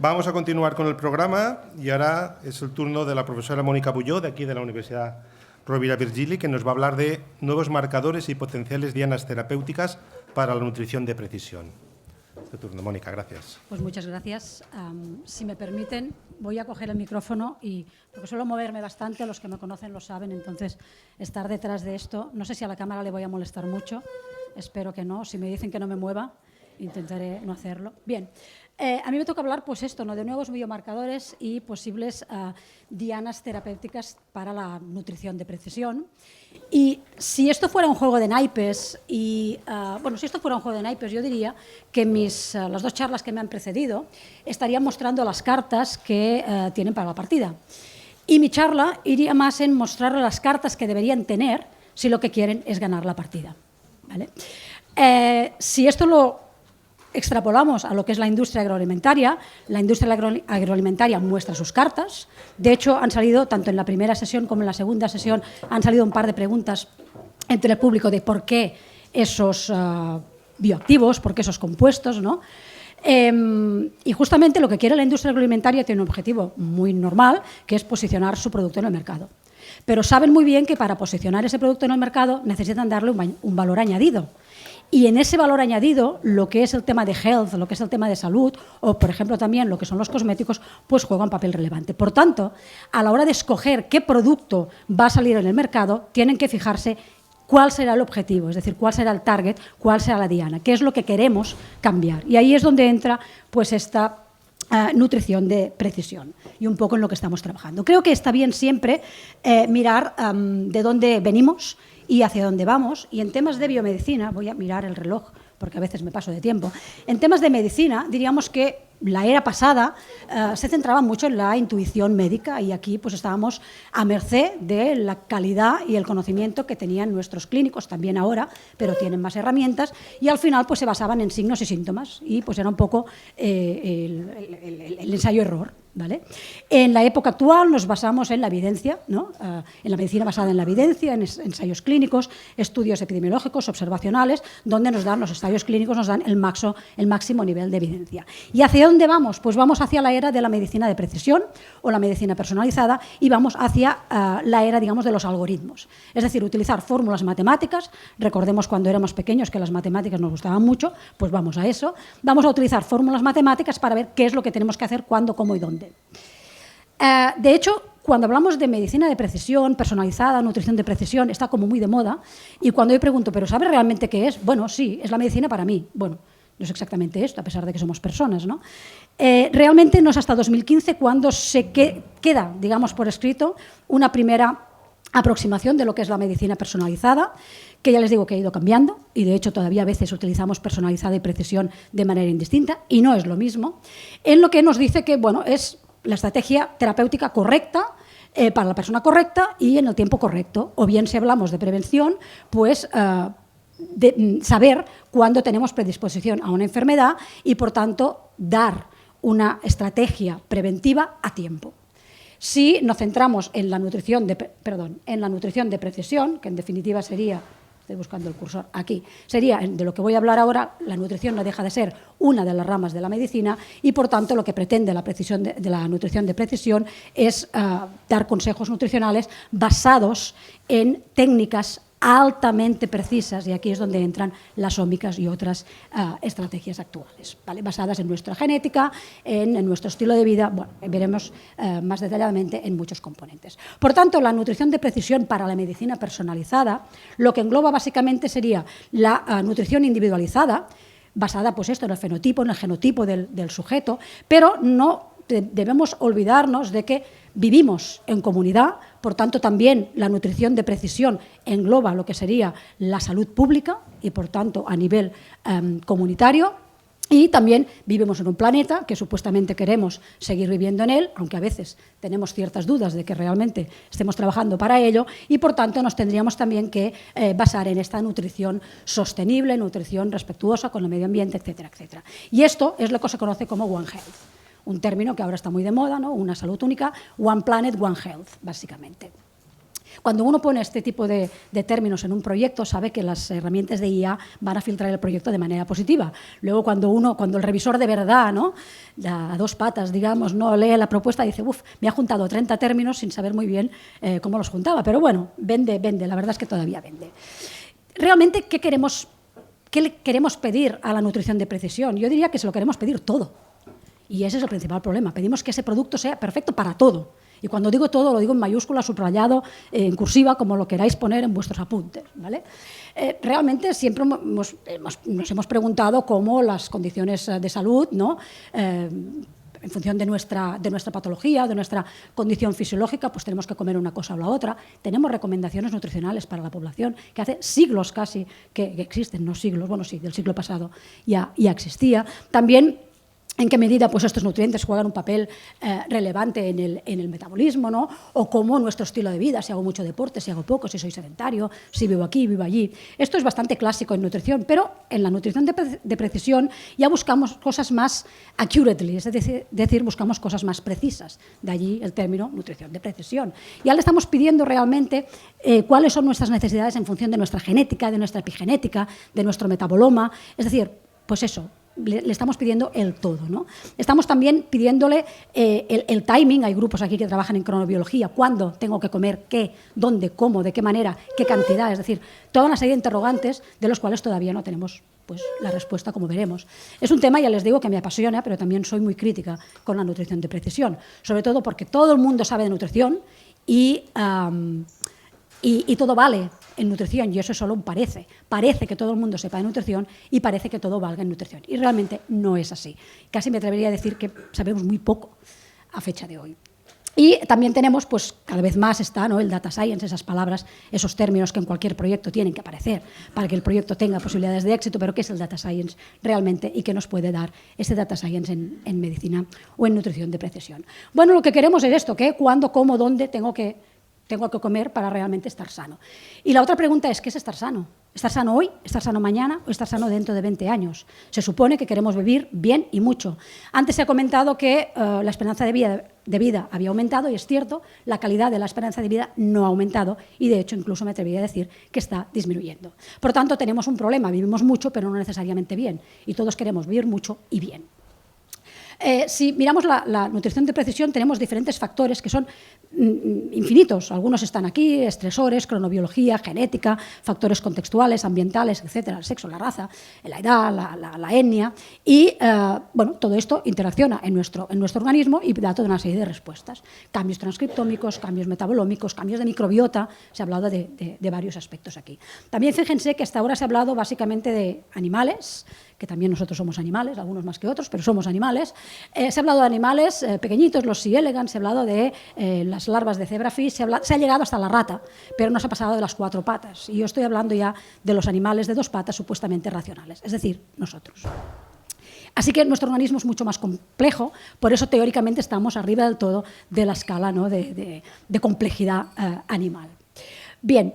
Vamos a continuar con el programa y ahora es el turno de la profesora Mónica Bulló, de aquí de la Universidad Rovira Virgili, que nos va a hablar de nuevos marcadores y potenciales dianas terapéuticas para la nutrición de precisión. Tu turno, Mónica, gracias. Pues muchas gracias. Si me permiten, voy a coger el micrófono porque suelo moverme bastante, los que me conocen lo saben, entonces estar detrás de esto, no sé si a la cámara le voy a molestar mucho, espero que no, si me dicen que no me mueva, intentaré no hacerlo. Bien, a mí me toca hablar pues esto, ¿no?, de nuevos biomarcadores y posibles dianas terapéuticas para la nutrición de precisión. Y si esto fuera un juego de naipes, yo diría que las dos charlas que me han precedido estarían mostrando las cartas que tienen para la partida. Y mi charla iría más en mostrar las cartas que deberían tener si lo que quieren es ganar la partida, ¿vale? Si esto lo extrapolamos a lo que es la industria agroalimentaria muestra sus cartas. De hecho, han salido, tanto en la primera sesión como en la segunda sesión, han salido un par de preguntas entre el público de por qué esos bioactivos, por qué esos compuestos, ¿no? Y justamente lo que quiere la industria agroalimentaria tiene un objetivo muy normal, que es posicionar su producto en el mercado. Pero saben muy bien que para posicionar ese producto en el mercado necesitan darle un valor añadido. Y en ese valor añadido, lo que es el tema de health, lo que es el tema de salud, o por ejemplo también lo que son los cosméticos, pues juega un papel relevante. Por tanto, a la hora de escoger qué producto va a salir en el mercado, tienen que fijarse cuál será el objetivo, es decir, cuál será el target, cuál será la diana, qué es lo que queremos cambiar. Y ahí es donde entra pues esta nutrición de precisión y un poco en lo que estamos trabajando. Creo que está bien siempre mirar de dónde venimos y hacia dónde vamos. Y en temas de biomedicina, voy a mirar el reloj porque a veces me paso de tiempo, en temas de medicina diríamos que la era pasada se centraba mucho en la intuición médica y aquí pues estábamos a merced de la calidad y el conocimiento que tenían nuestros clínicos, también ahora, pero tienen más herramientas, y al final pues se basaban en signos y síntomas y pues era un poco el ensayo-error, ¿vale? En la época actual nos basamos en la evidencia, ¿no? En la medicina basada en la evidencia, en ensayos clínicos, estudios epidemiológicos, observacionales, donde nos dan los ensayos clínicos, nos dan el máximo nivel de evidencia. ¿Y hacia dónde vamos? Pues vamos hacia la era de la medicina de precisión o la medicina personalizada y vamos hacia la era, digamos, de los algoritmos. Es decir, utilizar fórmulas matemáticas. Recordemos cuando éramos pequeños que las matemáticas nos gustaban mucho, pues vamos a eso. Vamos a utilizar fórmulas matemáticas para ver qué es lo que tenemos que hacer, cuándo, cómo y dónde. De hecho, cuando hablamos de medicina de precisión, personalizada, nutrición de precisión, está como muy de moda. Y cuando yo pregunto, ¿pero sabes realmente qué es? Bueno, sí, es la medicina para mí. Bueno, no es exactamente esto, a pesar de que somos personas, ¿no? Realmente no es hasta 2015 cuando se queda, digamos, por escrito una primera aproximación de lo que es la medicina personalizada, que ya les digo que ha ido cambiando y de hecho todavía a veces utilizamos personalizada y precisión de manera indistinta y no es lo mismo, en lo que nos dice que, bueno, es la estrategia terapéutica correcta para la persona correcta y en el tiempo correcto. O bien, si hablamos de prevención, pues de saber cuándo tenemos predisposición a una enfermedad y, por tanto, dar una estrategia preventiva a tiempo. Si nos centramos en la nutrición de precisión, que en definitiva sería, estoy buscando el cursor aquí, sería de lo que voy a hablar ahora, la nutrición no deja de ser una de las ramas de la medicina y, por tanto, lo que pretende la nutrición de precisión es dar consejos nutricionales basados en técnicas altamente precisas, y aquí es donde entran las ómicas y otras estrategias actuales, ¿vale? Basadas en nuestra genética, en nuestro estilo de vida. Bueno, veremos más detalladamente en muchos componentes. Por tanto, la nutrición de precisión para la medicina personalizada lo que engloba básicamente sería la nutrición individualizada, basada pues esto en el fenotipo, en el genotipo del sujeto, pero no debemos olvidarnos de que vivimos en comunidad, por tanto también la nutrición de precisión engloba lo que sería la salud pública y por tanto a nivel comunitario, y también vivimos en un planeta que supuestamente queremos seguir viviendo en él, aunque a veces tenemos ciertas dudas de que realmente estemos trabajando para ello, y por tanto nos tendríamos también que basar en esta nutrición sostenible, nutrición respetuosa con el medio ambiente, etcétera, etcétera. Y esto es lo que se conoce como One Health. Un término que ahora está muy de moda, ¿no? Una salud única, One Planet, One Health, básicamente. Cuando uno pone este tipo de términos en un proyecto, sabe que las herramientas de IA van a filtrar el proyecto de manera positiva. Luego, cuando el revisor de verdad, ¿no?, a dos patas, digamos, no lee la propuesta, dice, me ha juntado 30 términos sin saber muy bien cómo los juntaba. Pero bueno, vende, la verdad es que todavía vende. Realmente, ¿qué le queremos pedir a la nutrición de precisión? Yo diría que se lo queremos pedir todo. Y ese es el principal problema. Pedimos que ese producto sea perfecto para todo. Y cuando digo todo, lo digo en mayúscula, subrayado, en cursiva, como lo queráis poner en vuestros apuntes, ¿vale? Realmente siempre nos hemos preguntado cómo las condiciones de salud, ¿no?, en función de nuestra patología, de nuestra condición fisiológica, pues tenemos que comer una cosa o la otra. Tenemos recomendaciones nutricionales para la población, que hace siglos casi que existen, no siglos, bueno, sí, del siglo pasado ya existía. También en qué medida pues, estos nutrientes juegan un papel relevante en el metabolismo, ¿no? O cómo nuestro estilo de vida, si hago mucho deporte, si hago poco, si soy sedentario, si vivo aquí, vivo allí. Esto es bastante clásico en nutrición, pero en la nutrición de precisión ya buscamos cosas más accurately, es decir, buscamos cosas más precisas. De allí el término nutrición de precisión. Ya le estamos pidiendo realmente cuáles son nuestras necesidades en función de nuestra genética, de nuestra epigenética, de nuestro metaboloma. Es decir, pues eso, le estamos pidiendo el todo, ¿no? Estamos también pidiéndole el timing. Hay grupos aquí que trabajan en cronobiología. ¿Cuándo tengo que comer? ¿Qué? ¿Dónde? ¿Cómo? ¿De qué manera? ¿Qué cantidad? Es decir, toda una serie de interrogantes de los cuales todavía no tenemos pues, la respuesta, como veremos. Es un tema, ya les digo, que me apasiona, pero también soy muy crítica con la nutrición de precisión. Sobre todo porque todo el mundo sabe de nutrición y todo vale en nutrición, y eso es solo un parece. Parece que todo el mundo sepa de nutrición y parece que todo valga en nutrición. Y realmente no es así. Casi me atrevería a decir que sabemos muy poco a fecha de hoy. Y también tenemos, pues cada vez más está, ¿no?, el data science, esas palabras, esos términos que en cualquier proyecto tienen que aparecer para que el proyecto tenga posibilidades de éxito, pero ¿qué es el data science realmente y qué nos puede dar ese data science en medicina o en nutrición de precisión? Bueno, lo que queremos es esto, ¿qué? ¿Cuándo, cómo, dónde tengo que comer para realmente estar sano? Y la otra pregunta es, ¿qué es estar sano? ¿Estar sano hoy? ¿Estar sano mañana? ¿O estar sano dentro de 20 años? Se supone que queremos vivir bien y mucho. Antes se ha comentado que la esperanza de vida había aumentado, y es cierto, la calidad de la esperanza de vida no ha aumentado y, de hecho, incluso me atrevería a decir que está disminuyendo. Por lo tanto, tenemos un problema. Vivimos mucho, pero no necesariamente bien. Y todos queremos vivir mucho y bien. Si miramos la nutrición de precisión, tenemos diferentes factores que son infinitos. Algunos están aquí: estresores, cronobiología, genética, factores contextuales, ambientales, etcétera, el sexo, la raza, la edad, la etnia. Y bueno, todo esto interacciona en nuestro organismo y da toda una serie de respuestas. Cambios transcriptómicos, cambios metabolómicos, cambios de microbiota. Se ha hablado de varios aspectos aquí. También fíjense que hasta ahora se ha hablado básicamente de animales, que también nosotros somos animales, algunos más que otros, pero somos animales. Se ha hablado de animales pequeñitos, los C. elegans, se ha hablado de las larvas de zebrafish, se ha llegado hasta la rata, pero no se ha pasado de las 4 patas. Y yo estoy hablando ya de los animales de 2 patas supuestamente racionales, es decir, nosotros. Así que nuestro organismo es mucho más complejo, por eso teóricamente estamos arriba del todo de la escala, ¿no?, de complejidad animal. Bien.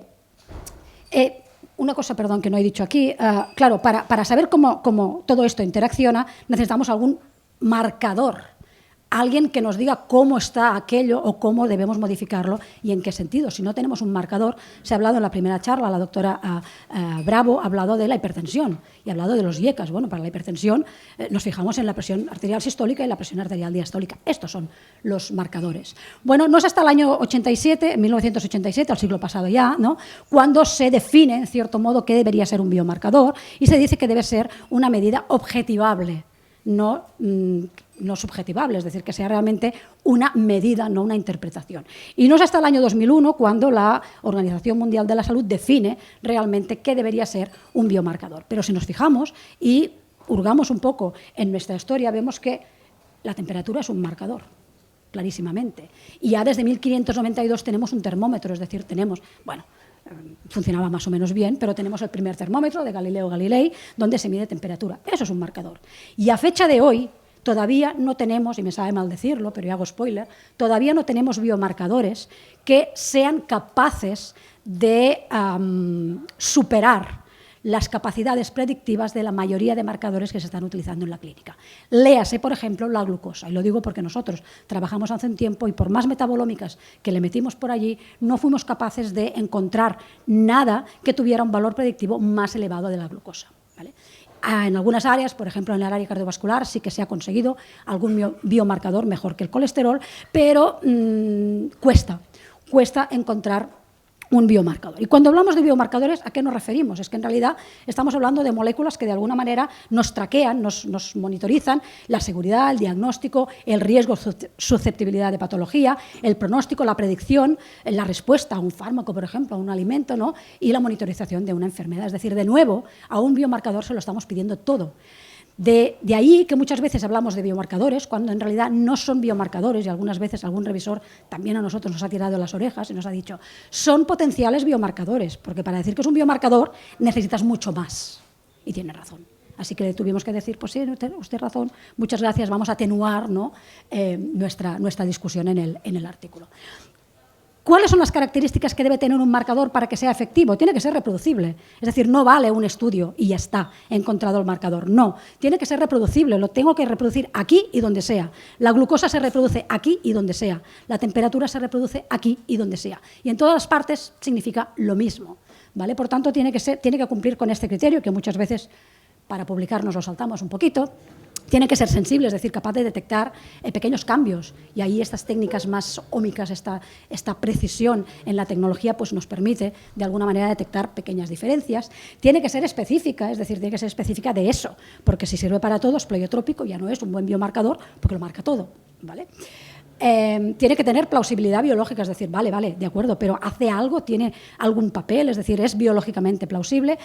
Una cosa, perdón, que no he dicho aquí. Claro, para saber cómo todo esto interacciona, necesitamos algún marcador, alguien que nos diga cómo está aquello o cómo debemos modificarlo y en qué sentido. Si no tenemos un marcador, se ha hablado en la primera charla, la doctora Bravo ha hablado de la hipertensión y ha hablado de los IECAs. Bueno, para la hipertensión nos fijamos en la presión arterial sistólica y la presión arterial diastólica. Estos son los marcadores. Bueno, no es hasta el año 87, 1987, al siglo pasado ya, ¿no?, cuando se define, en cierto modo, qué debería ser un biomarcador, y se dice que debe ser una medida objetivable, no subjetivable, es decir, que sea realmente una medida, no una interpretación. Y no es hasta el año 2001 cuando la Organización Mundial de la Salud define realmente qué debería ser un biomarcador. Pero si nos fijamos y hurgamos un poco en nuestra historia, vemos que la temperatura es un marcador, clarísimamente. Y ya desde 1592 tenemos un termómetro, es decir, tenemos, bueno, funcionaba más o menos bien, pero tenemos el primer termómetro de Galileo Galilei, donde se mide temperatura. Eso es un marcador. Y a fecha de hoy todavía no tenemos, y me sabe mal decirlo, pero ya hago spoiler, todavía no tenemos biomarcadores que sean capaces de superar las capacidades predictivas de la mayoría de marcadores que se están utilizando en la clínica. Léase, por ejemplo, la glucosa. Y lo digo porque nosotros trabajamos hace un tiempo y por más metabolómicas que le metimos por allí, no fuimos capaces de encontrar nada que tuviera un valor predictivo más elevado de la glucosa, ¿vale? En algunas áreas, por ejemplo en el área cardiovascular, sí que se ha conseguido algún biomarcador mejor que el colesterol, pero cuesta encontrar un biomarcador. Y cuando hablamos de biomarcadores, ¿a qué nos referimos? Es que en realidad estamos hablando de moléculas que de alguna manera nos traquean, nos monitorizan la seguridad, el diagnóstico, el riesgo, susceptibilidad de patología, el pronóstico, la predicción, la respuesta a un fármaco, por ejemplo, a un alimento, ¿no? Y la monitorización de una enfermedad. Es decir, de nuevo, a un biomarcador se lo estamos pidiendo todo. De ahí que muchas veces hablamos de biomarcadores cuando en realidad no son biomarcadores, y algunas veces algún revisor también a nosotros nos ha tirado las orejas y nos ha dicho son potenciales biomarcadores, porque para decir que es un biomarcador necesitas mucho más. Y tiene razón. Así que le tuvimos que decir, pues sí, usted razón, muchas gracias, vamos a atenuar, ¿no? nuestra discusión en el artículo. ¿Cuáles son las características que debe tener un marcador para que sea efectivo? Tiene que ser reproducible. Es decir, no vale un estudio y ya está, he encontrado el marcador. No, tiene que ser reproducible, lo tengo que reproducir aquí y donde sea. La glucosa se reproduce aquí y donde sea. La temperatura se reproduce aquí y donde sea. Y en todas las partes significa lo mismo, ¿vale? Por tanto, tiene que cumplir con este criterio, que muchas veces para publicar nos lo saltamos un poquito. Tiene que ser sensible, es decir, capaz de detectar pequeños cambios. Y ahí estas técnicas más ómicas, esta precisión en la tecnología, pues nos permite, de alguna manera, detectar pequeñas diferencias. Tiene que ser específica, es decir, tiene que ser específica de eso, porque si sirve para todo, es pleiotrópico, ya no es un buen biomarcador, porque lo marca todo, ¿vale? Tiene que tener plausibilidad biológica, es decir, vale, de acuerdo, pero hace algo, tiene algún papel, es decir, es biológicamente plausible.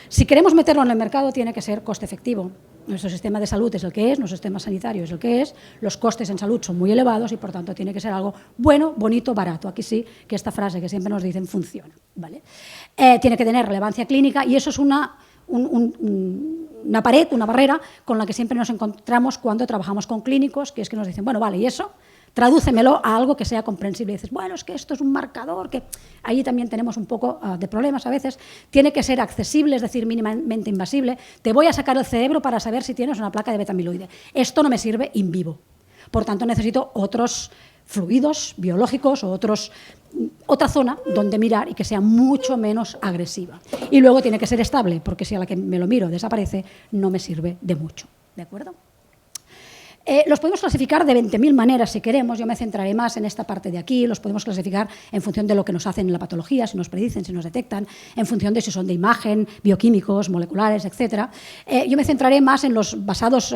Si queremos meterlo en el mercado, tiene que ser coste efectivo. Nuestro sistema de salud es el que es, nuestro sistema sanitario es el que es, los costes en salud son muy elevados y, por tanto, tiene que ser algo bueno, bonito, barato. Aquí sí que esta frase que siempre nos dicen funciona, ¿vale? Tiene que tener relevancia clínica y eso es una pared, una barrera con la que siempre nos encontramos cuando trabajamos con clínicos, que es que nos dicen, bueno, vale, ¿y eso? Tradúcemelo a algo que sea comprensible. Y dices, bueno, es que esto es un marcador, que ahí también tenemos un poco de problemas a veces. Tiene que ser accesible, es decir, mínimamente invasible. Te voy a sacar el cerebro para saber si tienes una placa de beta-amiloide. Esto no me sirve in vivo. Por tanto, necesito otros fluidos biológicos o otra zona donde mirar y que sea mucho menos agresiva. Y luego tiene que ser estable, porque si a la que me lo miro desaparece, no me sirve de mucho. ¿De acuerdo? Los podemos clasificar de 20.000 maneras si queremos, yo me centraré más en esta parte de aquí, los podemos clasificar en función de lo que nos hacen en la patología, si nos predicen, si nos detectan, en función de si son de imagen, bioquímicos, moleculares, etc. Yo me centraré más en los basados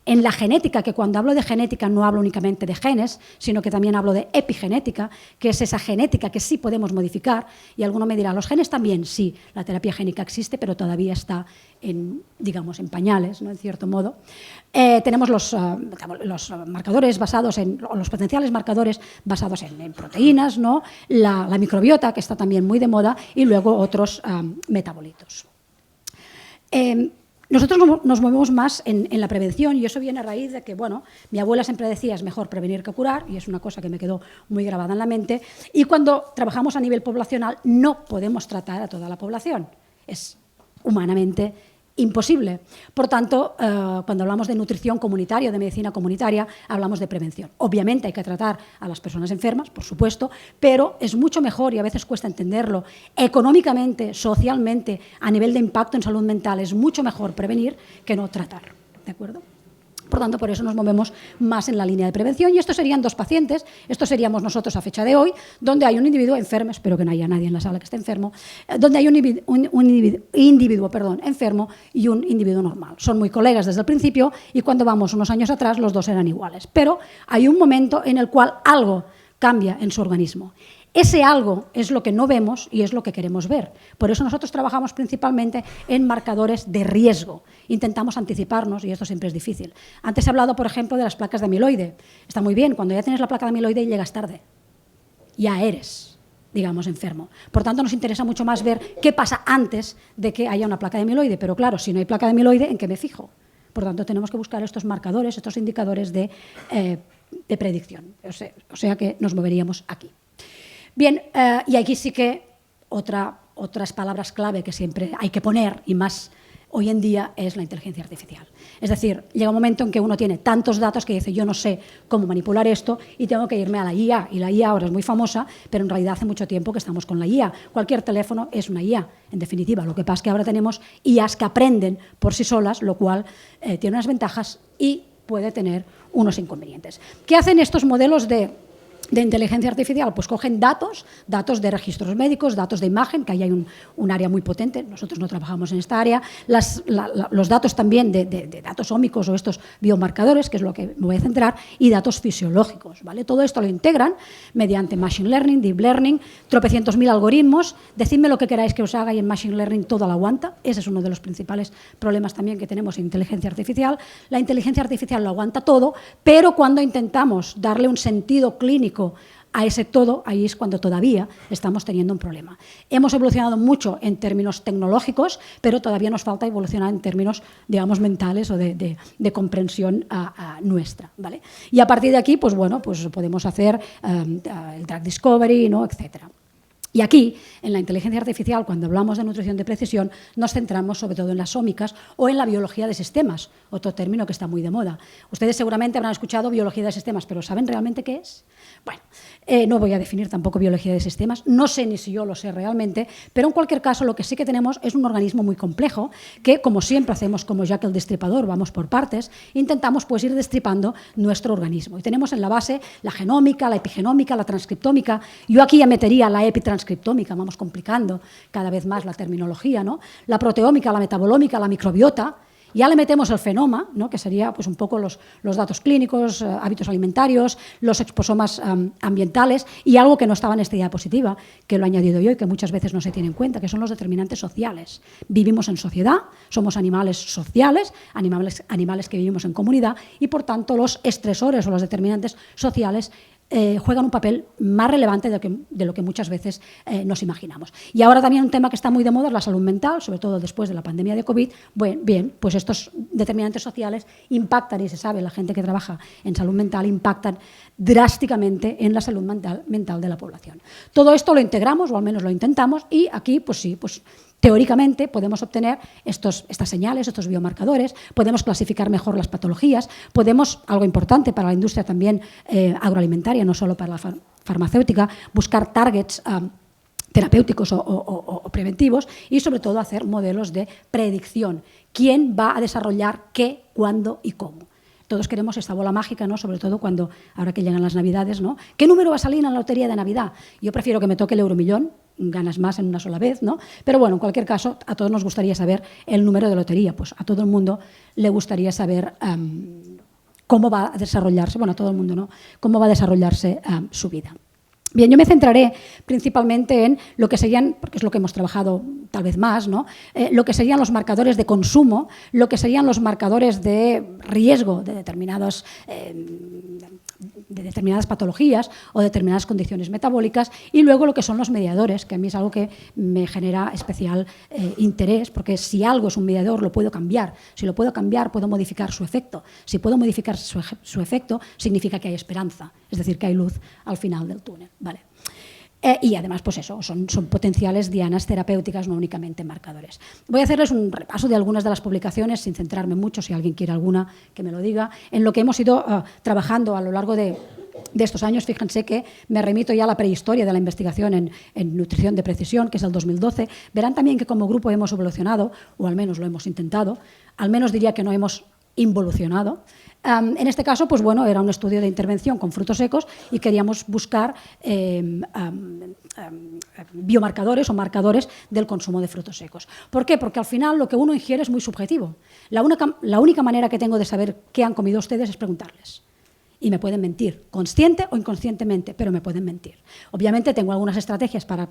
en la genética, que cuando hablo de genética no hablo únicamente de genes, sino que también hablo de epigenética, que es esa genética que sí podemos modificar. Y alguno me dirá, ¿los genes también? Sí, la terapia génica existe, pero todavía está en pañales, ¿no? En cierto modo. Tenemos los marcadores basados los potenciales marcadores basados en proteínas, ¿no? La microbiota, que está también muy de moda, y luego otros metabolitos. Nosotros nos movemos más en la prevención y eso viene a raíz de que, bueno, mi abuela siempre decía es mejor prevenir que curar y es una cosa que me quedó muy grabada en la mente. Y cuando trabajamos a nivel poblacional no podemos tratar a toda la población. Es humanamente imposible. Por tanto, cuando hablamos de nutrición comunitaria o de medicina comunitaria, hablamos de prevención. Obviamente hay que tratar a las personas enfermas, por supuesto, pero es mucho mejor, y a veces cuesta entenderlo, económicamente, socialmente, a nivel de impacto en salud mental, es mucho mejor prevenir que no tratar. ¿De acuerdo? Por tanto, por eso nos movemos más en la línea de prevención. Y estos serían 2 pacientes, estos seríamos nosotros a fecha de hoy, donde hay un individuo enfermo, espero que no haya nadie en la sala que esté enfermo, donde hay un individuo enfermo y un individuo normal. Son muy colegas desde el principio y cuando vamos unos años atrás los dos eran iguales. Pero hay un momento en el cual algo cambia en su organismo. Ese algo es lo que no vemos y es lo que queremos ver. Por eso nosotros trabajamos principalmente en marcadores de riesgo. Intentamos anticiparnos y esto siempre es difícil. Antes he hablado, por ejemplo, de las placas de amiloide. Está muy bien, cuando ya tienes la placa de amiloide llegas tarde. Ya eres, digamos, enfermo. Por tanto, nos interesa mucho más ver qué pasa antes de que haya una placa de amiloide. Pero claro, si no hay placa de amiloide, ¿en qué me fijo? Por tanto, tenemos que buscar estos marcadores, estos indicadores de predicción. O sea que nos moveríamos aquí. Bien, y aquí sí que otra otras palabras clave que siempre hay que poner, y más hoy en día, es la inteligencia artificial. Es decir, llega un momento en que uno tiene tantos datos que dice, yo no sé cómo manipular esto y tengo que irme a la IA. Y la IA ahora es muy famosa, pero en realidad hace mucho tiempo que estamos con la IA. Cualquier teléfono es una IA, en definitiva. Lo que pasa es que ahora tenemos IAs que aprenden por sí solas, lo cual tiene unas ventajas y puede tener unos inconvenientes. ¿Qué hacen estos modelos de inteligencia artificial? Pues cogen datos de registros médicos, datos de imagen, que ahí hay un área muy potente, nosotros no trabajamos en esta área, los datos también de datos ómicos o estos biomarcadores, que es lo que me voy a centrar, y datos fisiológicos, ¿vale? Todo esto lo integran mediante Machine Learning, Deep Learning, tropecientos mil algoritmos. Decidme lo que queráis que os haga y en Machine Learning todo lo aguanta. Ese es uno de los principales problemas también que tenemos en inteligencia artificial. La inteligencia artificial lo aguanta todo, pero cuando intentamos darle un sentido clínico a ese todo, ahí es cuando todavía estamos teniendo un problema. Hemos evolucionado mucho en términos tecnológicos, pero todavía nos falta evolucionar en términos, digamos, mentales o de comprensión nuestra, ¿vale? Y a partir de aquí, pues bueno, pues podemos hacer el drug discovery, ¿no?, etcétera. Y aquí, en la inteligencia artificial, cuando hablamos de nutrición de precisión, nos centramos sobre todo en las ómicas o en la biología de sistemas, otro término que está muy de moda. Ustedes seguramente habrán escuchado biología de sistemas, pero ¿saben realmente qué es? Bueno, no voy a definir tampoco biología de sistemas, no sé ni si yo lo sé realmente, pero en cualquier caso lo que sí que tenemos es un organismo muy complejo que, como siempre hacemos como Jack el Destripador, vamos por partes, intentamos pues ir destripando nuestro organismo. Y tenemos en la base la genómica, la epigenómica, la transcriptómica. Yo aquí ya metería la epitranscriptómica, vamos complicando cada vez más la terminología, ¿no? La proteómica, la metabolómica, la microbiota. Ya le metemos el fenoma, ¿no?, que sería pues, un poco los datos clínicos, hábitos alimentarios, los exposomas ambientales y algo que no estaba en esta diapositiva, que lo he añadido yo y que muchas veces no se tiene en cuenta, que son los determinantes sociales. Vivimos en sociedad, somos animales sociales, animales que vivimos en comunidad y, por tanto, los estresores o los determinantes sociales juegan un papel más relevante de lo que muchas veces nos imaginamos. Y ahora también un tema que está muy de moda es la salud mental, sobre todo después de la pandemia de COVID. Bien, pues estos determinantes sociales impactan, y se sabe, la gente que trabaja en salud mental impactan drásticamente en la salud mental de la población. Todo esto lo integramos, o al menos lo intentamos, y aquí, pues sí, pues teóricamente podemos obtener estas señales, estos biomarcadores, podemos clasificar mejor las patologías, podemos, algo importante para la industria también agroalimentaria, no solo para la farmacéutica, buscar targets terapéuticos o preventivos y, sobre todo, hacer modelos de predicción. ¿Quién va a desarrollar qué, cuándo y cómo? Todos queremos esta bola mágica, ¿no?, sobre todo cuando, ahora que llegan las Navidades, ¿no?, ¿qué número va a salir en la lotería de Navidad? Yo prefiero que me toque el euromillón, ganas más en una sola vez, ¿no? Pero bueno, en cualquier caso, a todos nos gustaría saber el número de lotería, pues a todo el mundo le gustaría saber cómo va a desarrollarse, bueno, a todo el mundo, ¿no?, cómo va a desarrollarse su vida. Bien, yo me centraré principalmente en lo que serían, porque es lo que hemos trabajado tal vez más, ¿no?, lo que serían los marcadores de consumo, lo que serían los marcadores de riesgo de determinadas patologías o determinadas condiciones metabólicas, y luego lo que son los mediadores, que a mí es algo que me genera especial interés, porque si algo es un mediador lo puedo cambiar. Si lo puedo cambiar, puedo modificar su efecto. Si puedo modificar su efecto, significa que hay esperanza, es decir, que hay luz al final del túnel, ¿vale? Y además, pues eso, son potenciales dianas terapéuticas, no únicamente marcadores. Voy a hacerles un repaso de algunas de las publicaciones, sin centrarme mucho, si alguien quiere alguna que me lo diga, en lo que hemos ido trabajando a lo largo de estos años. Fíjense que me remito ya a la prehistoria de la investigación en nutrición de precisión, que es el 2012. Verán también que como grupo hemos evolucionado, o al menos lo hemos intentado, al menos diría que no hemos involucionado. En este caso, pues bueno, era un estudio de intervención con frutos secos y queríamos buscar biomarcadores o marcadores del consumo de frutos secos. ¿Por qué? Porque al final lo que uno ingiere es muy subjetivo. La única manera que tengo de saber qué han comido ustedes es preguntarles. Y me pueden mentir, consciente o inconscientemente, pero me pueden mentir. Obviamente tengo algunas estrategias para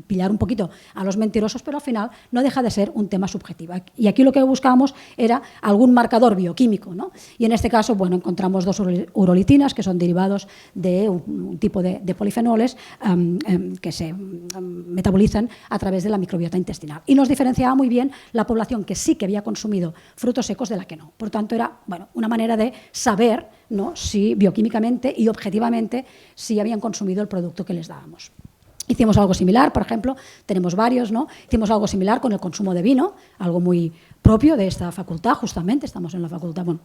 pillar un poquito a los mentirosos, pero al final no deja de ser un tema subjetivo. Y aquí lo que buscábamos era algún marcador bioquímico, ¿no? Y en este caso, bueno, encontramos dos urolitinas, que son derivados de un tipo de polifenoles que se metabolizan a través de la microbiota intestinal. Y nos diferenciaba muy bien la población que sí que había consumido frutos secos de la que no. Por tanto, era, bueno, una manera de saber, ¿no?, si bioquímicamente y objetivamente si habían consumido el producto que les dábamos. Hicimos algo similar, por ejemplo, tenemos varios, ¿no? Hicimos algo similar con el consumo de vino, algo muy propio de esta facultad, justamente, estamos en la facultad, bueno,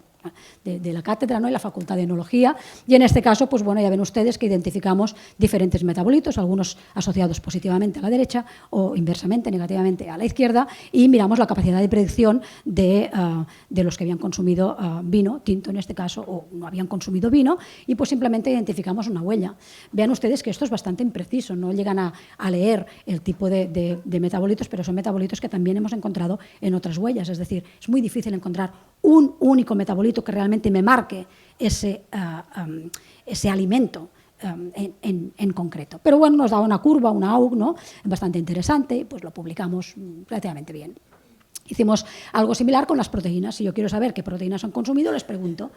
de la cátedra, ¿no? Y la facultad de enología, y en este caso, pues bueno, ya ven ustedes que identificamos diferentes metabolitos, algunos asociados positivamente a la derecha o inversamente, negativamente a la izquierda, y miramos la capacidad de predicción de los que habían consumido vino, tinto en este caso, o no habían consumido vino, y pues simplemente identificamos una huella. Vean ustedes que esto es bastante impreciso, no llegan a leer el tipo de metabolitos, pero son metabolitos que también hemos encontrado en otras huellas. Es decir, es muy difícil encontrar un único metabolito que realmente me marque ese alimento en concreto. Pero bueno, nos da una curva, una AUG, ¿no? Bastante interesante, y pues lo publicamos relativamente bien. Hicimos algo similar con las proteínas. Si yo quiero saber qué proteínas han consumido, les pregunto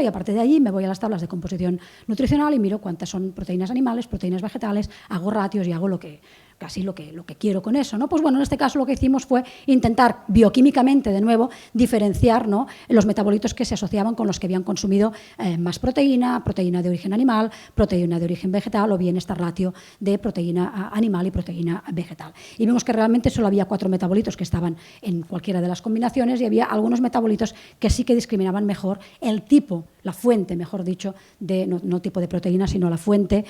y a partir de allí me voy a las tablas de composición nutricional y miro cuántas son proteínas animales, proteínas vegetales, hago ratios y hago casi lo que quiero con eso, ¿no? Pues bueno, en este caso lo que hicimos fue intentar bioquímicamente, de nuevo, diferenciar, ¿no?, los metabolitos que se asociaban con los que habían consumido más proteína de origen animal, proteína de origen vegetal, o bien esta ratio de proteína animal y proteína vegetal. Y vimos que realmente solo había 4 metabolitos que estaban en cualquiera de las combinaciones, y había algunos metabolitos que sí que discriminaban mejor el tipo, la fuente, mejor dicho, no tipo de proteína, sino la fuente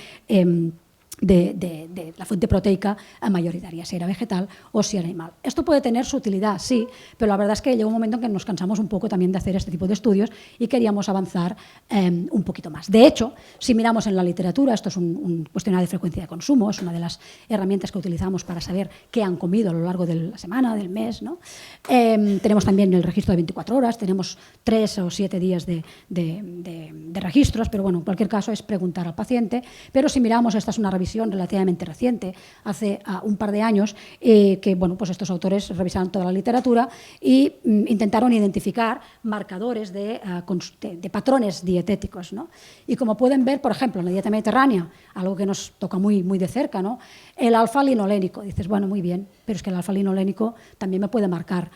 de la fuente proteica mayoritaria, si era vegetal o si era animal. Esto puede tener su utilidad, sí, pero la verdad es que llegó un momento en que nos cansamos un poco también de hacer este tipo de estudios y queríamos avanzar un poquito más. De hecho, si miramos en la literatura, esto es un cuestionario de frecuencia de consumo, es una de las herramientas que utilizamos para saber qué han comido a lo largo de la semana, del mes, ¿no? Tenemos también el registro de 24 horas, tenemos 3 o 7 días de registros, pero bueno, en cualquier caso es preguntar al paciente. Pero si miramos, esta es una revisión relativamente reciente, hace un par de años, que bueno, pues estos autores revisaron toda la literatura e intentaron identificar marcadores de patrones dietéticos, ¿no? Y como pueden ver, por ejemplo, en la dieta mediterránea, algo que nos toca muy, muy de cerca, ¿no?, el alfa-linolénico. Dices, bueno, muy bien, pero es que el alfa-linolénico también me puede marcar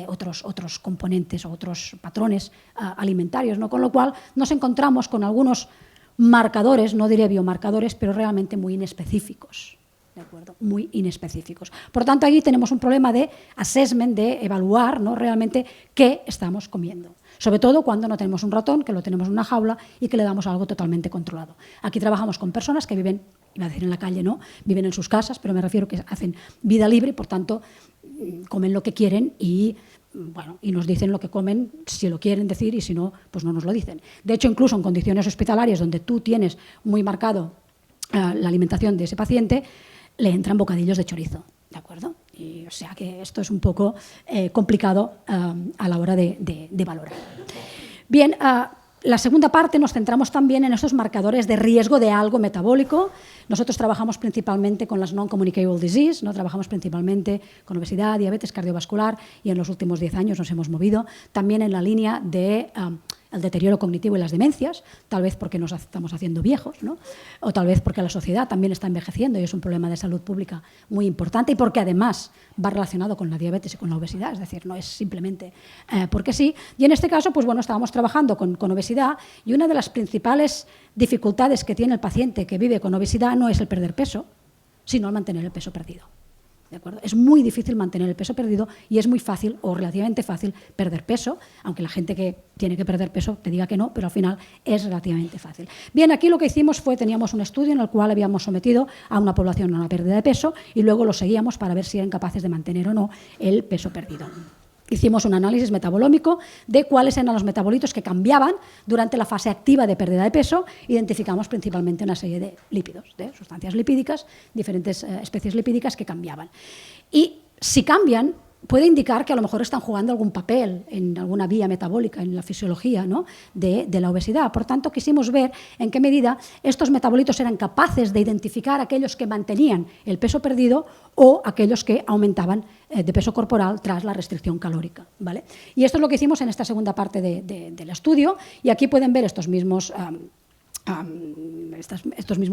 otros componentes o otros patrones alimentarios, ¿no? Con lo cual nos encontramos con algunos marcadores, no diré biomarcadores, pero realmente muy inespecíficos, ¿de acuerdo? Muy inespecíficos. Por tanto, aquí tenemos un problema de assessment, de evaluar, ¿no?, realmente qué estamos comiendo. Sobre todo cuando no tenemos un ratón, que lo tenemos en una jaula y que le damos algo totalmente controlado. Aquí trabajamos con personas que viven, iba a decir en la calle, no, viven en sus casas, pero me refiero que hacen vida libre y por tanto comen lo que quieren y bueno, y nos dicen lo que comen si lo quieren decir, y si no, pues no nos lo dicen. De hecho, incluso en condiciones hospitalarias donde tú tienes muy marcado la alimentación de ese paciente, le entran bocadillos de chorizo, ¿de acuerdo? Y, o sea que esto es un poco complicado a la hora de valorar. Bien, la segunda parte nos centramos también en esos marcadores de riesgo de algo metabólico. Nosotros trabajamos principalmente con las non-communicable disease, ¿no? Trabajamos principalmente con obesidad, diabetes cardiovascular, y en los últimos 10 años nos hemos movido también en la línea de el deterioro cognitivo y las demencias, tal vez porque nos estamos haciendo viejos, ¿no?, o tal vez porque la sociedad también está envejeciendo y es un problema de salud pública muy importante, y porque además va relacionado con la diabetes y con la obesidad, es decir, no es simplemente porque sí. Y en este caso, pues bueno, estábamos trabajando con obesidad, y una de las principales dificultades que tiene el paciente que vive con obesidad no es el perder peso, sino el mantener el peso perdido. ¿De acuerdo? Es muy difícil mantener el peso perdido y es muy fácil, o relativamente fácil, perder peso, aunque la gente que tiene que perder peso te diga que no, pero al final es relativamente fácil. Bien, aquí lo que hicimos fue, teníamos un estudio en el cual habíamos sometido a una población a una pérdida de peso y luego lo seguíamos para ver si eran capaces de mantener o no el peso perdido. Hicimos un análisis metabolómico de cuáles eran los metabolitos que cambiaban durante la fase activa de pérdida de peso. Identificamos principalmente una serie de lípidos, de sustancias lipídicas, diferentes especies lipídicas que cambiaban. Y si cambian, puede indicar que a lo mejor están jugando algún papel en alguna vía metabólica, en la fisiología, ¿no?, de la obesidad. Por tanto, quisimos ver en qué medida estos metabolitos eran capaces de identificar aquellos que mantenían el peso perdido o aquellos que aumentaban de peso corporal tras la restricción calórica, ¿vale? Y esto es lo que hicimos en esta segunda parte del estudio, y aquí pueden ver estos mismos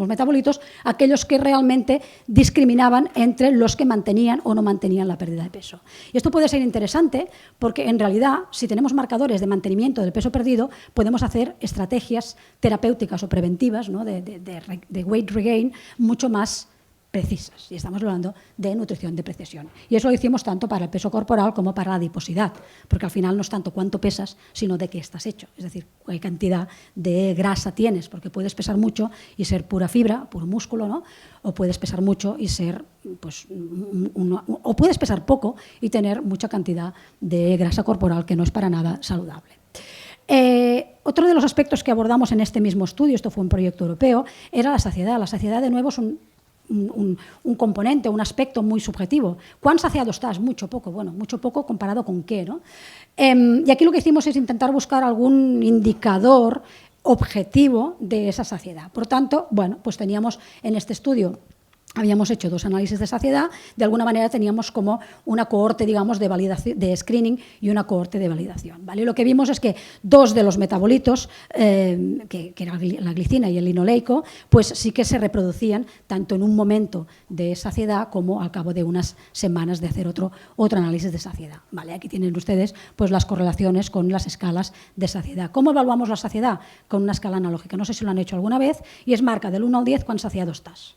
metabolitos, aquellos que realmente discriminaban entre los que mantenían o no mantenían la pérdida de peso. Y esto puede ser interesante porque, en realidad, si tenemos marcadores de mantenimiento del peso perdido, podemos hacer estrategias terapéuticas o preventivas, ¿no?, de weight regain mucho más precisas. Y estamos hablando de nutrición de precisión. Y eso lo hicimos tanto para el peso corporal como para la adiposidad, porque al final no es tanto cuánto pesas, sino de qué estás hecho. Es decir, qué cantidad de grasa tienes, porque puedes pesar mucho y ser pura fibra, puro músculo, ¿no? O puedes pesar mucho y ser, pues, o puedes pesar poco y tener mucha cantidad de grasa corporal que no es para nada saludable. Otro de los aspectos que abordamos en este mismo estudio, esto fue un proyecto europeo, era la saciedad. La saciedad, de nuevo, es un componente, un aspecto muy subjetivo. ¿Cuán saciado estás? Mucho, poco. Bueno, mucho, poco comparado con qué, ¿no? Y aquí lo que hicimos es intentar buscar algún indicador objetivo de esa saciedad. Por tanto, bueno, pues teníamos en este estudio, habíamos hecho 2 análisis de saciedad, de alguna manera teníamos como una cohorte, digamos, de validación, de screening y una cohorte de validación, ¿vale? Lo que vimos es que 2 de los metabolitos, que era la glicina y el linoleico, pues sí que se reproducían tanto en un momento de saciedad como al cabo de unas semanas de hacer otro análisis de saciedad, ¿vale? Aquí tienen ustedes pues las correlaciones con las escalas de saciedad. ¿Cómo evaluamos la saciedad? Con una escala analógica. No sé si lo han hecho alguna vez, y es marca del 1 al 10 cuán saciado estás.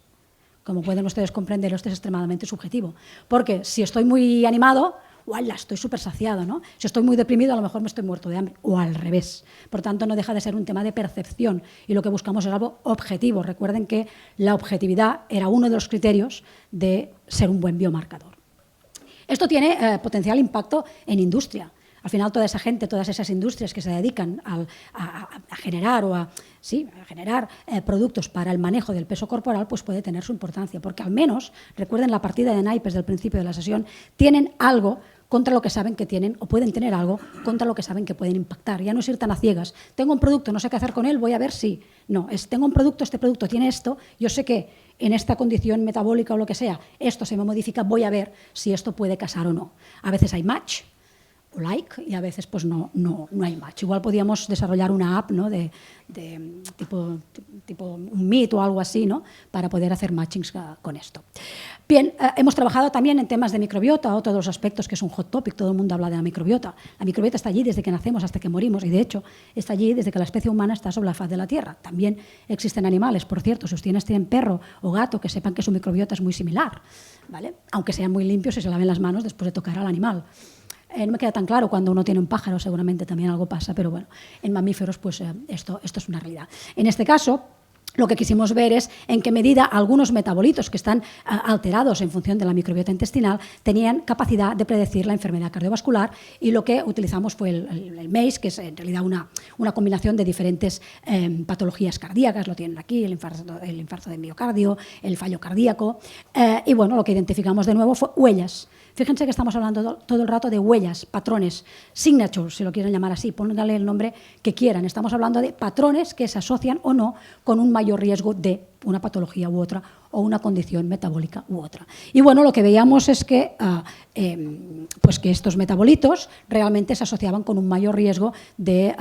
Como pueden ustedes comprender, esto es extremadamente subjetivo. Porque si estoy muy animado, ¡uala!, estoy súper saciado, ¿no? Si estoy muy deprimido, a lo mejor me estoy muerto de hambre. O al revés. Por tanto, no deja de ser un tema de percepción. Y lo que buscamos es algo objetivo. Recuerden que la objetividad era uno de los criterios de ser un buen biomarcador. Esto tiene potencial impacto en industria. Al final, toda esa gente, todas esas industrias que se dedican a generar o a generar productos para el manejo del peso corporal, pues puede tener su importancia, porque al menos, recuerden la partida de naipes del principio de la sesión, tienen algo contra lo que saben que tienen, o pueden tener algo contra lo que saben que pueden impactar. Ya no es ir tan a ciegas. Tengo un producto, no sé qué hacer con él, voy a ver si. No, tengo un producto, este producto tiene esto, yo sé que en esta condición metabólica o lo que sea, esto se me modifica, voy a ver si esto puede casar o no. A veces hay match o like, y a veces pues no hay match. Igual podíamos desarrollar una app, ¿no?, de tipo un Meet o algo así, ¿no?, para poder hacer matchings con esto. Bien, hemos trabajado también en temas de microbiota, otro de los aspectos que es un hot topic, todo el mundo habla de la microbiota. La microbiota está allí desde que nacemos hasta que morimos, y de hecho está allí desde que la especie humana está sobre la faz de la Tierra. También existen animales, por cierto, si ustedes tienen perro o gato, que sepan que su microbiota es muy similar, ¿vale?, aunque sean muy limpios y se laven las manos después de tocar al animal. No me queda tan claro cuando uno tiene un pájaro, seguramente también algo pasa, pero bueno, en mamíferos pues esto es una realidad. En este caso, lo que quisimos ver es en qué medida algunos metabolitos que están alterados en función de la microbiota intestinal tenían capacidad de predecir la enfermedad cardiovascular, y lo que utilizamos fue el MACE, que es en realidad una combinación de diferentes patologías cardíacas, lo tienen aquí, el infarto de miocardio, el fallo cardíaco, y bueno, lo que identificamos de nuevo fue huellas. Fíjense que estamos hablando todo el rato de huellas, patrones, signatures, si lo quieren llamar así, pónganle el nombre que quieran. Estamos hablando de patrones que se asocian o no con un mayor riesgo de una patología u otra, o una condición metabólica u otra. Y bueno, lo que veíamos es que, pues que estos metabolitos realmente se asociaban con un mayor riesgo de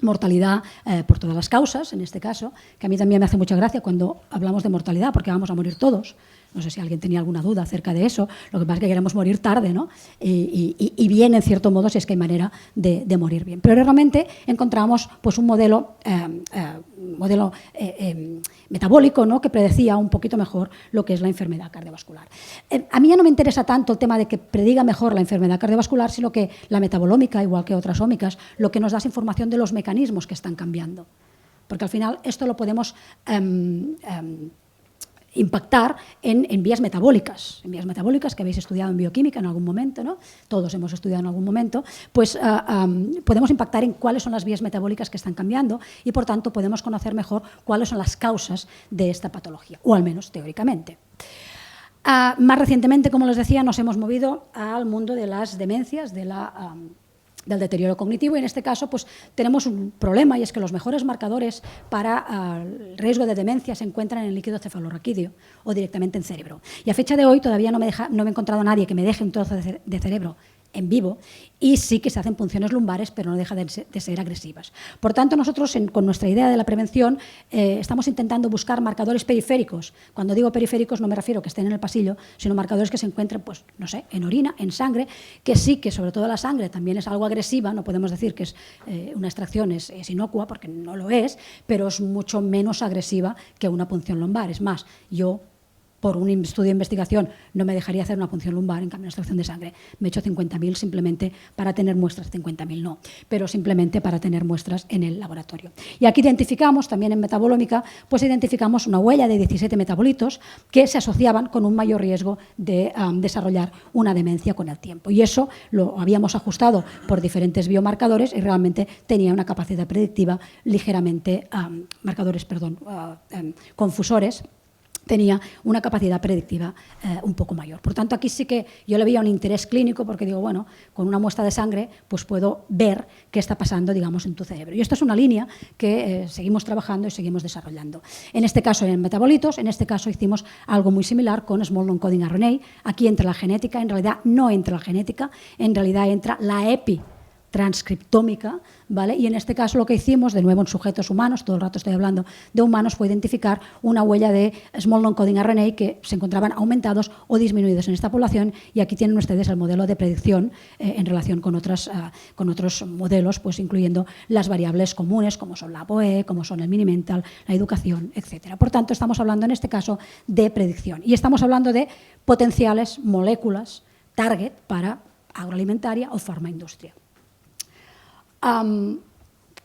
mortalidad por todas las causas, en este caso, que a mí también me hace mucha gracia cuando hablamos de mortalidad, porque vamos a morir todos. No sé si alguien tenía alguna duda acerca de eso. Lo que pasa es que queremos morir tarde, ¿no? Y bien, en cierto modo, si es que hay manera de morir bien. Pero realmente encontramos pues, un modelo metabólico, ¿no?, que predecía un poquito mejor lo que es la enfermedad cardiovascular. A mí ya no me interesa tanto el tema de que prediga mejor la enfermedad cardiovascular, sino que la metabolómica, igual que otras ómicas, lo que nos da es información de los mecanismos que están cambiando. Porque al final esto lo podemos impactar en vías metabólicas que habéis estudiado en bioquímica en algún momento, ¿no? Todos hemos estudiado en algún momento, pues podemos impactar en cuáles son las vías metabólicas que están cambiando, y por tanto podemos conocer mejor cuáles son las causas de esta patología, o al menos teóricamente. Más recientemente, como les decía, nos hemos movido al mundo de las demencias, del deterioro cognitivo, y en este caso pues, tenemos un problema, y es que los mejores marcadores para el riesgo de demencia se encuentran en el líquido cefalorraquídeo o directamente en cerebro. Y a fecha de hoy todavía no me he encontrado a nadie que me deje un trozo de cerebro en vivo, y sí que se hacen punciones lumbares, pero no deja de ser agresivas. Por tanto, nosotros con nuestra idea de la prevención estamos intentando buscar marcadores periféricos. Cuando digo periféricos no me refiero a que estén en el pasillo, sino marcadores que se encuentren, pues, no sé, en orina, en sangre, que sí que sobre todo la sangre también es algo agresiva. No podemos decir que una extracción es inocua, porque no lo es, pero es mucho menos agresiva que una punción lumbar. Es más, yo por un estudio de investigación no me dejaría hacer una punción lumbar, en cambio una extracción de sangre me he hecho 50.000 simplemente para tener muestras, 50.000 no, pero simplemente para tener muestras en el laboratorio. Y aquí identificamos, también en metabolómica, pues identificamos una huella de 17 metabolitos que se asociaban con un mayor riesgo de desarrollar una demencia con el tiempo. Y eso lo habíamos ajustado por diferentes biomarcadores y realmente tenía una capacidad predictiva ligeramente, confusores, tenía una capacidad predictiva un poco mayor. Por tanto, aquí sí que yo le veía un interés clínico porque digo, bueno, con una muestra de sangre pues puedo ver qué está pasando, digamos, en tu cerebro. Y esto es una línea que seguimos trabajando y seguimos desarrollando. En este caso en metabolitos, en este caso hicimos algo muy similar con Small Non-Coding RNA. Aquí entra la genética, en realidad no entra la genética, en realidad entra la transcriptómica, ¿vale? Y en este caso lo que hicimos, de nuevo en sujetos humanos, todo el rato estoy hablando de humanos, fue identificar una huella de Small Non-Coding RNA que se encontraban aumentados o disminuidos en esta población, y aquí tienen ustedes el modelo de predicción en relación con otros modelos, pues incluyendo las variables comunes como son la ApoE, como son el Minimental, la educación, etc. Por tanto, estamos hablando en este caso de predicción y estamos hablando de potenciales moléculas target para agroalimentaria o farmaindustria.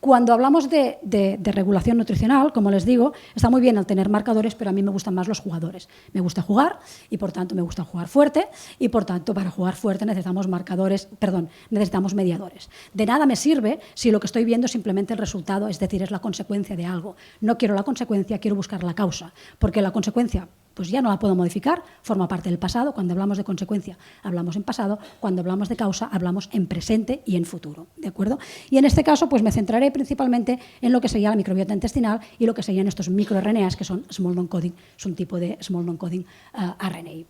Cuando hablamos de regulación nutricional, como les digo, está muy bien el tener marcadores, pero a mí me gustan más los jugadores. Me gusta jugar y, por tanto, me gusta jugar fuerte y, por tanto, para jugar fuerte necesitamos necesitamos mediadores. De nada me sirve si lo que estoy viendo es simplemente el resultado, es decir, es la consecuencia de algo. No quiero la consecuencia, quiero buscar la causa, porque la consecuencia pues ya no la puedo modificar, forma parte del pasado. Cuando hablamos de consecuencia, hablamos en pasado. Cuando hablamos de causa, hablamos en presente y en futuro, ¿de acuerdo? Y en este caso, pues me centraré principalmente en lo que sería la microbiota intestinal y lo que serían estos microRNAs, que son Small Non-Coding, es un tipo de Small Non-Coding RNA.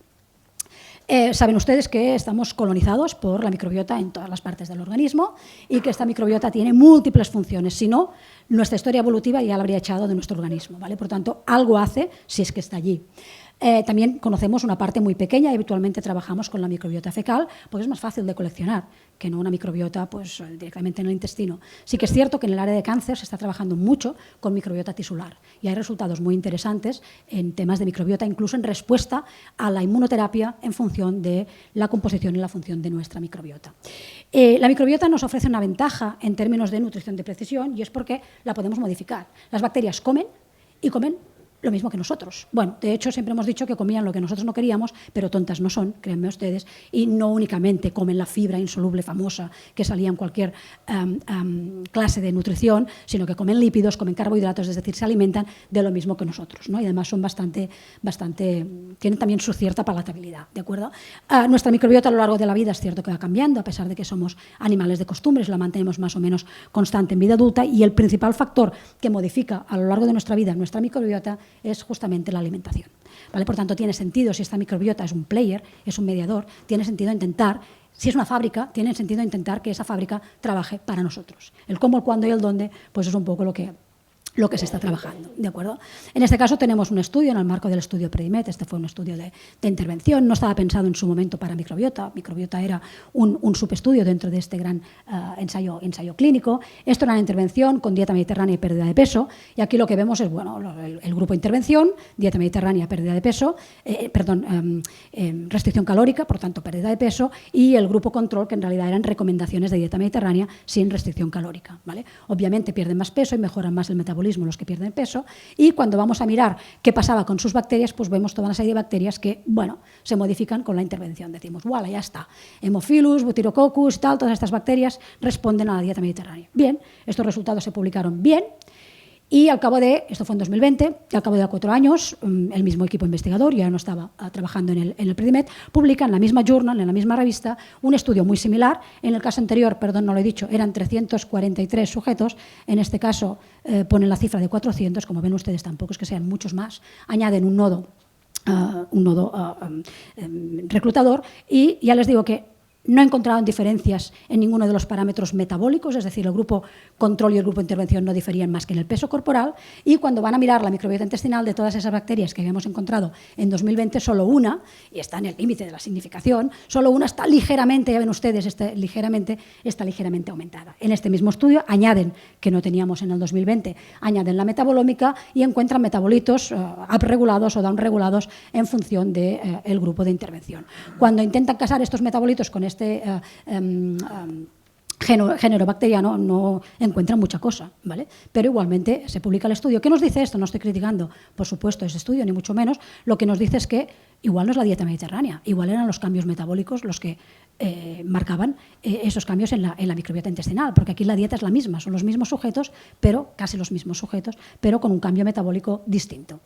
Saben ustedes que estamos colonizados por la microbiota en todas las partes del organismo y que esta microbiota tiene múltiples funciones. Si no, nuestra historia evolutiva ya la habría echado de nuestro organismo, ¿vale? Por tanto, algo hace si es que está allí. También conocemos una parte muy pequeña y habitualmente trabajamos con la microbiota fecal porque es más fácil de coleccionar que no una microbiota pues, directamente en el intestino. Sí que es cierto que en el área de cáncer se está trabajando mucho con microbiota tisular y hay resultados muy interesantes en temas de microbiota, incluso en respuesta a la inmunoterapia en función de la composición y la función de nuestra microbiota. La microbiota nos ofrece una ventaja en términos de nutrición de precisión y es porque la podemos modificar. Las bacterias comen y comen lo mismo que nosotros. Bueno, de hecho, siempre hemos dicho que comían lo que nosotros no queríamos, pero tontas no son, créanme ustedes, y no únicamente comen la fibra insoluble famosa que salía en cualquier clase de nutrición, sino que comen lípidos, comen carbohidratos, es decir, se alimentan de lo mismo que nosotros, ¿no? Y además son tienen también su cierta palatabilidad, ¿de acuerdo? Nuestra microbiota a lo largo de la vida es cierto que va cambiando, a pesar de que somos animales de costumbres, la mantenemos más o menos constante en vida adulta, y el principal factor que modifica a lo largo de nuestra vida nuestra microbiota es justamente la alimentación, ¿vale? Por tanto, tiene sentido, si esta microbiota es un player, es un mediador, tiene sentido intentar, si es una fábrica, tiene sentido intentar que esa fábrica trabaje para nosotros. El cómo, el cuándo y el dónde, pues es un poco lo que se está trabajando, ¿de acuerdo? En este caso tenemos un estudio en el marco del estudio PREDIMET. Este fue un estudio de intervención, no estaba pensado en su momento para microbiota. Microbiota era un subestudio dentro de este gran ensayo clínico. Esto era una intervención con dieta mediterránea y pérdida de peso, y aquí lo que vemos es, bueno, el grupo de intervención, dieta mediterránea, pérdida de peso, restricción calórica, por tanto pérdida de peso, y el grupo control, que en realidad eran recomendaciones de dieta mediterránea sin restricción calórica, ¿vale? Obviamente pierden más peso y mejoran más el metabolismo los que pierden peso, y cuando vamos a mirar qué pasaba con sus bacterias, pues vemos toda una serie de bacterias que, bueno, se modifican con la intervención. Decimos, ¡voilà, ya está! Hemophilus, Butyrococcus, tal, todas estas bacterias responden a la dieta mediterránea. Bien, estos resultados se publicaron bien, y al cabo de, esto fue en 2020, y al cabo de 4 años, el mismo equipo investigador, ya no estaba trabajando en el PREDIMET, publica en la misma journal, en la misma revista, un estudio muy similar. En el caso anterior, perdón, no lo he dicho, eran 343 sujetos, en este caso ponen la cifra de 400, como ven ustedes tampoco es que sean muchos más, añaden un nodo reclutador, y ya les digo que No encontraron diferencias en ninguno de los parámetros metabólicos, es decir, el grupo control y el grupo de intervención no diferían más que en el peso corporal, y cuando van a mirar la microbiota intestinal de todas esas bacterias que habíamos encontrado en 2020, solo una, y está en el límite de la significación, solo una está ligeramente, ya ven ustedes, está ligeramente aumentada. En este mismo estudio añaden, que no teníamos en el 2020, añaden la metabolómica y encuentran metabolitos upregulados o downregulados en función del grupo de intervención. Cuando intentan casar estos metabolitos con este género bacteriano no encuentran mucha cosa, ¿vale? Pero igualmente se publica el estudio. ¿Qué nos dice esto? No estoy criticando, por supuesto, ese estudio, ni mucho menos. Lo que nos dice es que igual no es la dieta mediterránea, igual eran los cambios metabólicos los que marcaban esos cambios en la microbiota intestinal, porque aquí la dieta es la misma, son los mismos sujetos, pero casi los mismos sujetos, pero con un cambio metabólico distinto.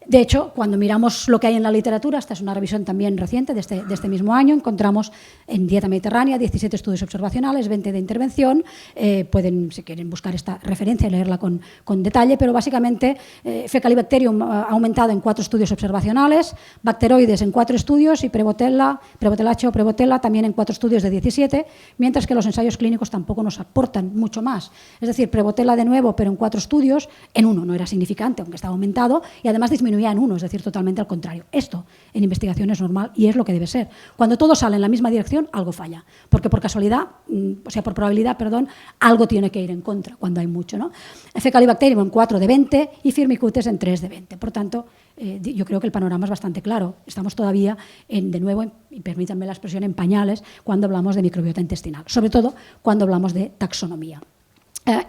De hecho, cuando miramos lo que hay en la literatura, esta es una revisión también reciente de este mismo año, encontramos en dieta mediterránea 17 estudios observacionales, 20 de intervención. Pueden, si quieren, buscar esta referencia y leerla con detalle, pero básicamente Fecalibacterium ha aumentado en 4 estudios observacionales, Bacteroides en 4 estudios y Prevotella también en 4 estudios de 17, mientras que los ensayos clínicos tampoco nos aportan mucho más. Es decir, Prevotella de nuevo, pero en 4 estudios, en uno no era significante, aunque estaba aumentado, y además disminuía en uno, es decir, totalmente al contrario. Esto en investigación es normal y es lo que debe ser. Cuando todo sale en la misma dirección, algo falla, porque por casualidad, por probabilidad, algo tiene que ir en contra cuando hay mucho, ¿no? Fecalibacterium en 4 de 20 y Firmicutes en 3 de 20. Por tanto, yo creo que el panorama es bastante claro. Estamos todavía, de nuevo, y permítanme la expresión, en pañales cuando hablamos de microbiota intestinal, sobre todo cuando hablamos de taxonomía.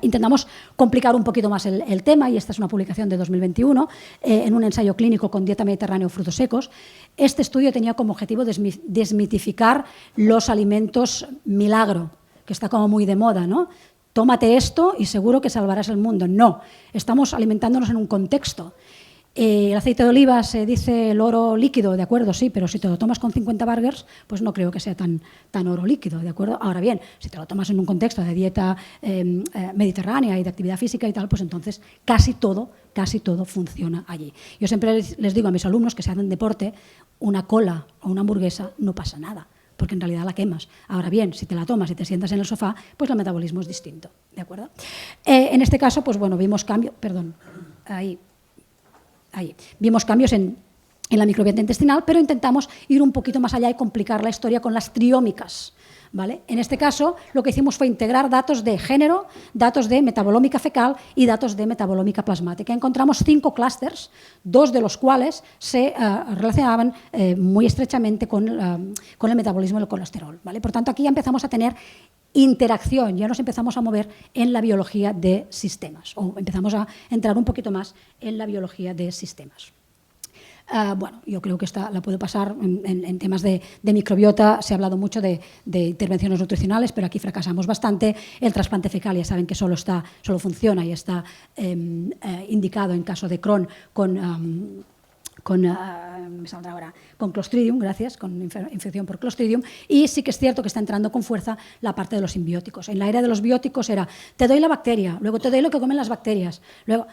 Intentamos complicar un poquito más el tema, y esta es una publicación de 2021 en un ensayo clínico con dieta mediterránea o frutos secos. Este estudio tenía como objetivo desmitificar los alimentos milagro, que está como muy de moda, ¿no? Tómate esto y seguro que salvarás el mundo. No, estamos alimentándonos en un contexto. El aceite de oliva se dice el oro líquido, de acuerdo, sí, pero si te lo tomas con 50 burgers, pues no creo que sea tan oro líquido, de acuerdo. Ahora bien, si te lo tomas en un contexto de dieta mediterránea y de actividad física y tal, pues entonces casi todo funciona allí. Yo siempre les digo a mis alumnos que si hacen deporte, una cola o una hamburguesa no pasa nada, porque en realidad la quemas. Ahora bien, si te la tomas y te sientas en el sofá, pues el metabolismo es distinto, ¿de acuerdo? En este caso, pues bueno, vimos cambios, vimos cambios en la microbiota intestinal, pero intentamos ir un poquito más allá y complicar la historia con las triómicas, ¿vale? En este caso, lo que hicimos fue integrar datos de género, datos de metabolómica fecal y datos de metabolómica plasmática. Encontramos 5 clústeres, 2 de los cuales se relacionaban muy estrechamente con el metabolismo del colesterol, ¿vale? Por tanto, aquí ya empezamos a tener interacción, ya nos empezamos a mover en la biología de sistemas, o empezamos a entrar un poquito más en la biología de sistemas. Bueno, yo creo que esta la puedo pasar en temas de microbiota. Se ha hablado mucho de intervenciones nutricionales, pero aquí fracasamos bastante. El trasplante fecal, ya saben que solo funciona y está indicado en caso de Crohn me saldrá ahora, con Clostridium, gracias, con infección por Clostridium, y sí que es cierto que está entrando con fuerza la parte de los simbióticos. En la era de los bióticos era, te doy la bacteria, luego te doy lo que comen las bacterias, luego...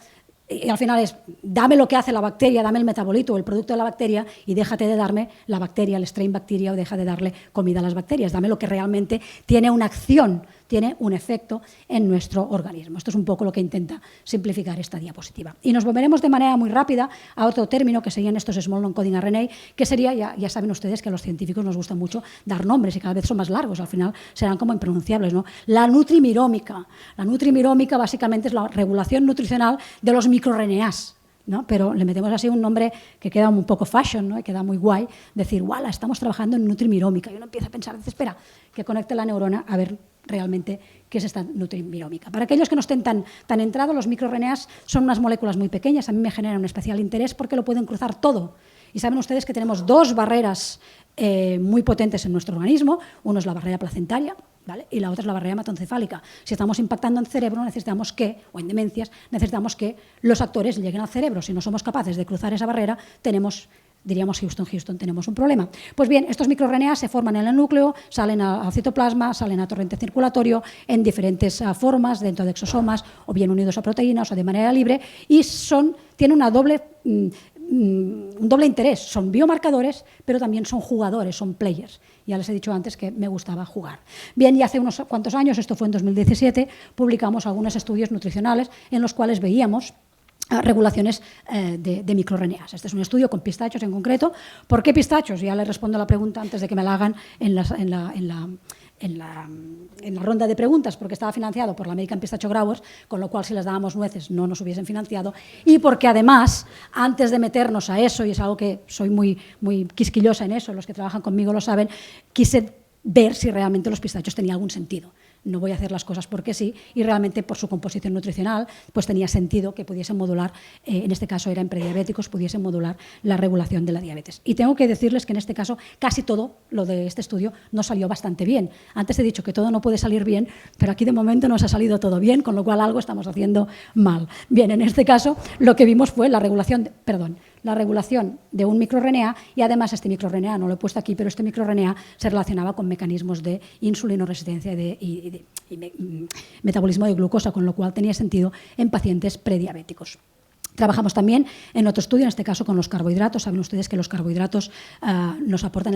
Y al final es, dame lo que hace la bacteria, dame el metabolito o el producto de la bacteria y déjate de darme la bacteria, el strain bacteria, o deja de darle comida a las bacterias. Dame lo que realmente tiene una acción, tiene un efecto en nuestro organismo. Esto es un poco lo que intenta simplificar esta diapositiva. Y nos volveremos de manera muy rápida a otro término que serían estos small non-coding RNA, que sería, ya saben ustedes que a los científicos nos gusta mucho dar nombres y cada vez son más largos, al final serán como impronunciables, ¿no? La nutrimirómica. La nutrimirómica básicamente es la regulación nutricional de los microRNAs, ¿no? Pero le metemos así un nombre que queda un poco fashion, ¿no? Y queda muy guay, decir, ¡wala! Estamos trabajando en nutrimirómica. Y uno empieza a pensar, dice, espera, que conecte la neurona a ver realmente qué es esta nutrimirómica. Para aquellos que no estén tan entrados, los microRNAs son unas moléculas muy pequeñas, a mí me generan un especial interés porque lo pueden cruzar todo. Y saben ustedes que tenemos 2 barreras muy potentes en nuestro organismo. Uno es la barrera placentaria, ¿vale? Y la otra es la barrera hematoencefálica. Si estamos impactando en cerebro, o en demencias, necesitamos que los actores lleguen al cerebro. Si no somos capaces de cruzar esa barrera, diríamos Houston, tenemos un problema. Pues bien, estos microRNAs se forman en el núcleo, salen al citoplasma, salen a torrente circulatorio en diferentes formas, dentro de exosomas, o bien unidos a proteínas o de manera libre, y tienen una doble un doble interés. Son biomarcadores, pero también son jugadores, son players. Ya les he dicho antes que me gustaba jugar. Bien, y hace unos cuantos años, esto fue en 2017, publicamos algunos estudios nutricionales en los cuales veíamos regulaciones de microRNAs. Este es un estudio con pistachos en concreto. ¿Por qué pistachos? Ya les respondo la pregunta antes de que me la hagan en la ronda de preguntas, porque estaba financiado por la American Pistachio Growers, con lo cual si les dábamos nueces no nos hubiesen financiado, y porque además, antes de meternos a eso, y es algo que soy muy quisquillosa en eso, los que trabajan conmigo lo saben, quise ver si realmente los pistachos tenían algún sentido. No voy a hacer las cosas porque sí, y realmente por su composición nutricional pues tenía sentido que pudiesen modular, en este caso era en prediabéticos, pudiesen modular la regulación de la diabetes. Y tengo que decirles que en este caso casi todo lo de este estudio nos salió bastante bien. Antes he dicho que todo no puede salir bien, pero aquí de momento nos ha salido todo bien, con lo cual algo estamos haciendo mal. Bien, en este caso lo que vimos fue la regulación de un microRNA, y además este microRNA, no lo he puesto aquí, pero este microRNA se relacionaba con mecanismos de insulinoresistencia y metabolismo de glucosa, con lo cual tenía sentido en pacientes prediabéticos. Trabajamos también en otro estudio, en este caso con los carbohidratos. Saben ustedes que los carbohidratos nos aportan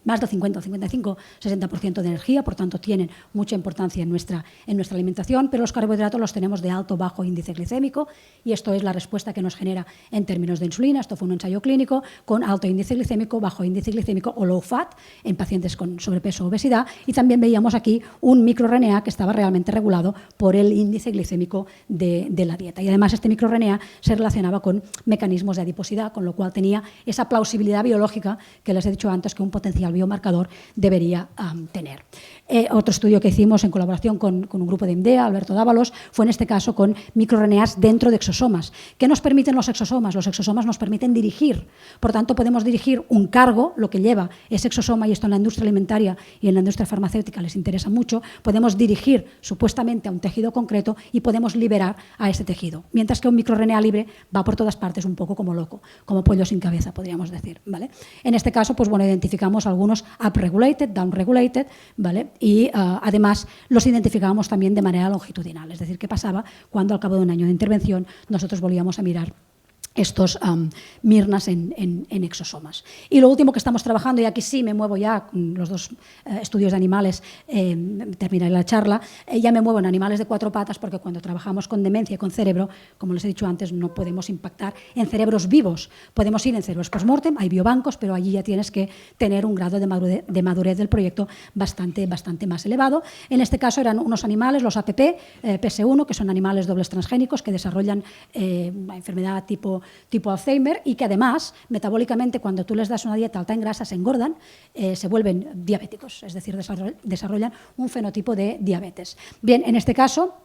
más del 50, 55, 60% de energía, por tanto tienen mucha importancia en nuestra alimentación, pero los carbohidratos los tenemos de alto o bajo índice glicémico, y esto es la respuesta que nos genera en términos de insulina. Esto fue un ensayo clínico con alto índice glicémico, bajo índice glicémico o low fat en pacientes con sobrepeso o obesidad, y también veíamos aquí un microRNA que estaba realmente regulado por el índice glicémico de la dieta. Y además este microRNA se relacionaba con mecanismos de adiposidad, con lo cual tenía esa plausibilidad biológica que les he dicho antes que un potencial biomarcador debería tener. Otro estudio que hicimos en colaboración con un grupo de IMDEA, Alberto Dávalos, fue en este caso con microRNAs dentro de exosomas. ¿Qué nos permiten los exosomas? Los exosomas nos permiten dirigir. Por tanto, podemos dirigir un cargo, lo que lleva ese exosoma, y esto en la industria alimentaria y en la industria farmacéutica les interesa mucho. Podemos dirigir supuestamente a un tejido concreto y podemos liberar a ese tejido. Mientras que un microRNA libre va por todas partes un poco como loco, como pollo sin cabeza, podríamos decir, ¿vale? En este caso, pues bueno, identificamos algunos upregulated, downregulated, ¿vale? Y además los identificábamos también de manera longitudinal, es decir, qué pasaba cuando al cabo de un año de intervención nosotros volvíamos a mirar estos mirnas en exosomas. Y lo último que estamos trabajando, y aquí sí me muevo ya con los dos estudios de animales, terminaré la charla, ya me muevo en animales de 4 patas, porque cuando trabajamos con demencia y con cerebro, como les he dicho antes, no podemos impactar en cerebros vivos. Podemos ir en cerebros post-mortem, hay biobancos, pero allí ya tienes que tener un grado de madurez del proyecto bastante más elevado. En este caso eran unos animales, los APP, PS1, que son animales dobles transgénicos que desarrollan una enfermedad tipo Alzheimer, y que además, metabólicamente, cuando tú les das una dieta alta en grasa, se engordan, se vuelven diabéticos, es decir, desarrollan un fenotipo de diabetes. Bien, en este caso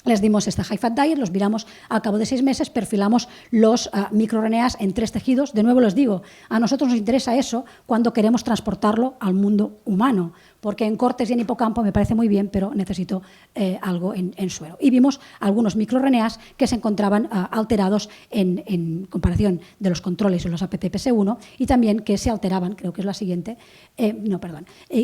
les dimos esta high fat diet, los miramos al cabo de 6 meses, perfilamos los microRNAs en 3 tejidos. De nuevo les digo, a nosotros nos interesa eso cuando queremos transportarlo al mundo humano, porque en cortes y en hipocampo me parece muy bien, pero necesito algo en suero. Y vimos algunos microRNAs que se encontraban alterados en comparación de los controles y los APP-PS1, y también que se alteraban, creo que es la siguiente,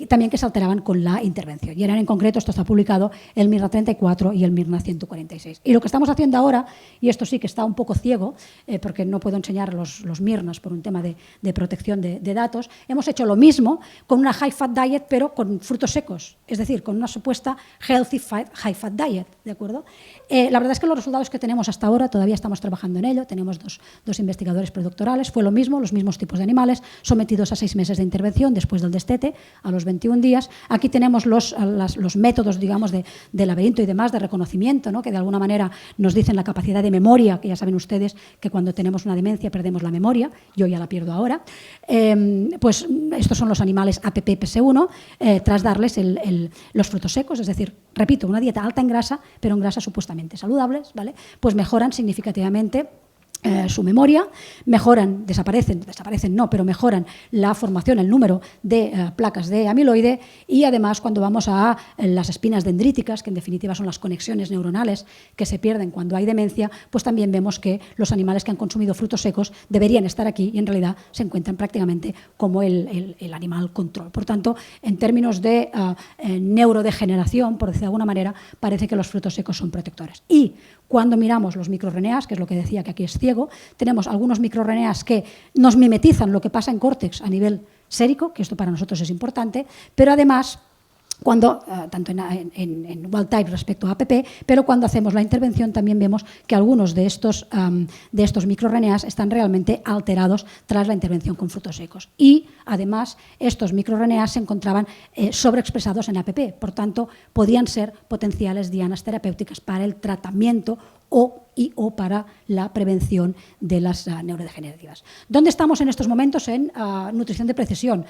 también que se alteraban con la intervención. Y eran en concreto, esto está publicado, el MIRNA 34 y el MIRNA 146. Y lo que estamos haciendo ahora, y esto sí que está un poco ciego, porque no puedo enseñar los MIRNAs por un tema de protección de datos, hemos hecho lo mismo con una high fat diet, pero con frutos secos, es decir, con una supuesta healthy high fat diet, ¿de acuerdo? La verdad es que los resultados que tenemos hasta ahora, todavía estamos trabajando en ello, tenemos dos investigadores predoctorales, fue lo mismo, los mismos tipos de animales, sometidos a 6 meses de intervención después del destete, a los 21 días. Aquí tenemos los métodos, digamos, de laberinto y demás, de reconocimiento, ¿no?, que de alguna manera nos dicen la capacidad de memoria, que ya saben ustedes que cuando tenemos una demencia perdemos la memoria, yo ya la pierdo ahora. Pues estos son los animales APP-PS1, tras darles los frutos secos, es decir, repito, una dieta alta en grasa, pero en grasas supuestamente saludables, ¿vale? Pues mejoran significativamente su memoria, desaparecen no, pero mejoran la formación, el número de placas de amiloide, y además cuando vamos a las espinas dendríticas, que en definitiva son las conexiones neuronales que se pierden cuando hay demencia, pues también vemos que los animales que han consumido frutos secos deberían estar aquí y en realidad se encuentran prácticamente como el animal control. Por tanto, en términos de neurodegeneración, por decir de alguna manera, parece que los frutos secos son protectores. Y cuando miramos los microRNAs, que es lo que decía que aquí es ciego, ciego, tenemos algunos microRNAs que nos mimetizan lo que pasa en córtex a nivel sérico, que esto para nosotros es importante, pero además tanto en wild type respecto a APP, pero cuando hacemos la intervención también vemos que algunos de estos microRNAs están realmente alterados tras la intervención con frutos secos. Y además estos microRNAs se encontraban sobreexpresados en APP, por tanto podían ser potenciales dianas terapéuticas para el tratamiento o para la prevención de las neurodegenerativas. ¿Dónde estamos en estos momentos? En nutrición de precisión.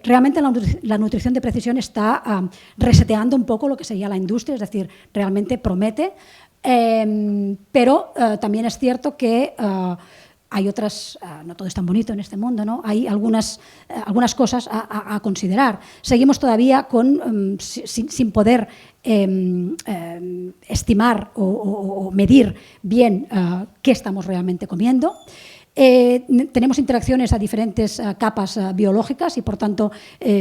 Realmente la nutrición de precisión está reseteando un poco lo que sería la industria, es decir, realmente promete, pero también es cierto que hay otras, no todo es tan bonito en este mundo, ¿no? Hay algunas cosas a considerar. Seguimos todavía sin poder estimar o medir bien qué estamos realmente comiendo. Tenemos interacciones a diferentes capas biológicas y, por tanto,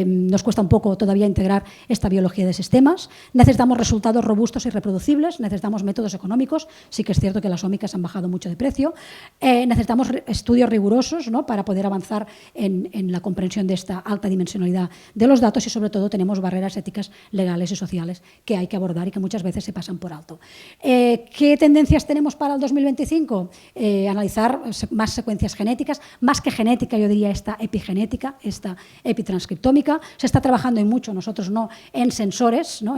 nos cuesta un poco todavía integrar esta biología de sistemas. Necesitamos resultados robustos y reproducibles, necesitamos métodos económicos, sí que es cierto que las ómicas han bajado mucho de precio, necesitamos estudios rigurosos, ¿no?, para poder avanzar en la comprensión de esta alta dimensionalidad de los datos y, sobre todo, tenemos barreras éticas, legales y sociales que hay que abordar y que muchas veces se pasan por alto. ¿Qué tendencias tenemos para el 2025? Analizar más secuencias genéticas, más que genética, yo diría esta epigenética, esta epitranscriptómica. Se está trabajando en mucho, nosotros no, en sensores, ¿no?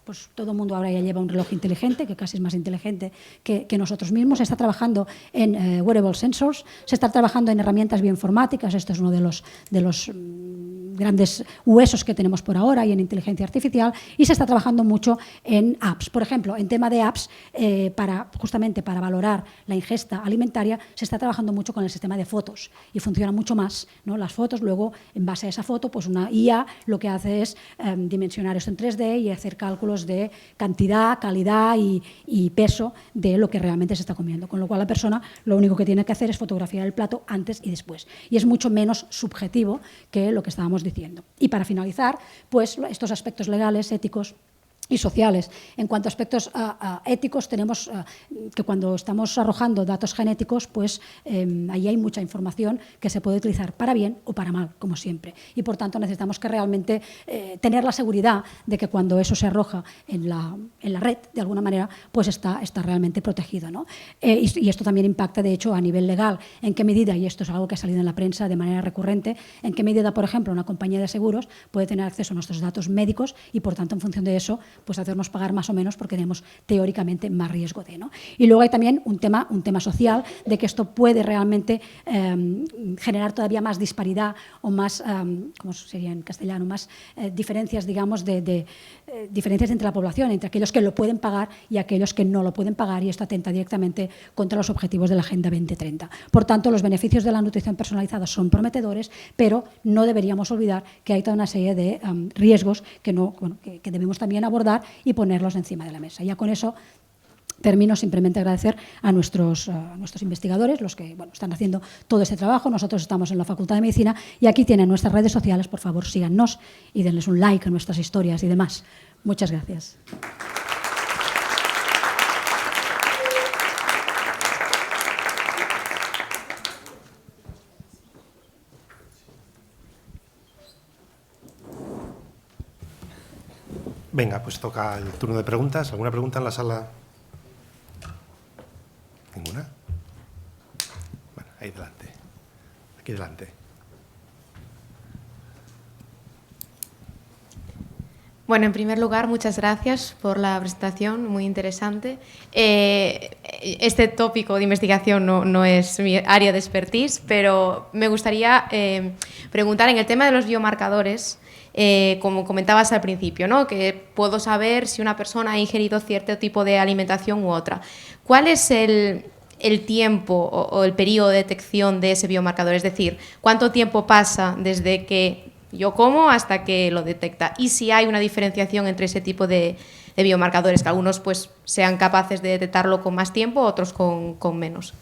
Pues todo el mundo ahora ya lleva un reloj inteligente, que casi es más inteligente que nosotros mismos. Se está trabajando en wearable sensors, se está trabajando en herramientas bioinformáticas, esto es uno de los grandes huesos que tenemos por ahora, y en inteligencia artificial, y se está trabajando mucho en apps. Por ejemplo, en tema de apps, justamente para valorar la ingesta alimentaria, se está trabajando mucho con el sistema de fotos y funciona mucho más, ¿no? Las fotos, luego, en base a esa foto, pues una IA lo que hace es dimensionar esto en 3D y hacer cálculos de cantidad, calidad y peso de lo que realmente se está comiendo. Con lo cual, la persona lo único que tiene que hacer es fotografiar el plato antes y después. Y es mucho menos subjetivo que lo que estábamos diciendo. Y para finalizar, pues estos aspectos legales, éticos y sociales. En cuanto a aspectos éticos, tenemos que cuando estamos arrojando datos genéticos, pues ahí hay mucha información que se puede utilizar para bien o para mal, como siempre. Y por tanto necesitamos que realmente tener la seguridad de que cuando eso se arroja en la red, de alguna manera, pues está realmente protegido, ¿no? Y esto también impacta, de hecho, a nivel legal. ¿En qué medida? Y esto es algo que ha salido en la prensa de manera recurrente. ¿En qué medida, por ejemplo, una compañía de seguros puede tener acceso a nuestros datos médicos y, por tanto, en función de eso, pues hacernos pagar más o menos porque tenemos teóricamente más riesgo de, ¿no? Y luego hay también un tema social de que esto puede realmente generar todavía más disparidad o más, ¿cómo sería en castellano? Más diferencias, digamos, diferencias entre la población, entre aquellos que lo pueden pagar y aquellos que no lo pueden pagar, y esto atenta directamente contra los objetivos de la Agenda 2030. Por tanto, los beneficios de la nutrición personalizada son prometedores, pero no deberíamos olvidar que hay toda una serie de riesgos que debemos también abordar y ponerlos encima de la mesa. Ya con eso termino, simplemente agradecer a nuestros investigadores, los que están haciendo todo este trabajo. Nosotros estamos en la Facultad de Medicina y aquí tienen nuestras redes sociales. Por favor, síganos y denles un like a nuestras historias y demás. Muchas gracias. Venga, pues toca el turno de preguntas. ¿Alguna pregunta en la sala? ¿Ninguna? Bueno, ahí delante. Aquí delante. Bueno, en primer lugar, muchas gracias por la presentación, muy interesante. Este tópico de investigación no es mi área de expertise, pero me gustaría preguntar en el tema de los biomarcadores. Como comentabas al principio, ¿no?, que puedo saber si una persona ha ingerido cierto tipo de alimentación u otra. ¿Cuál es el tiempo o el periodo de detección de ese biomarcador? Es decir, ¿cuánto tiempo pasa desde que yo como hasta que lo detecta? Y si hay una diferenciación entre ese tipo de biomarcadores, que algunos pues sean capaces de detectarlo con más tiempo, otros con menos.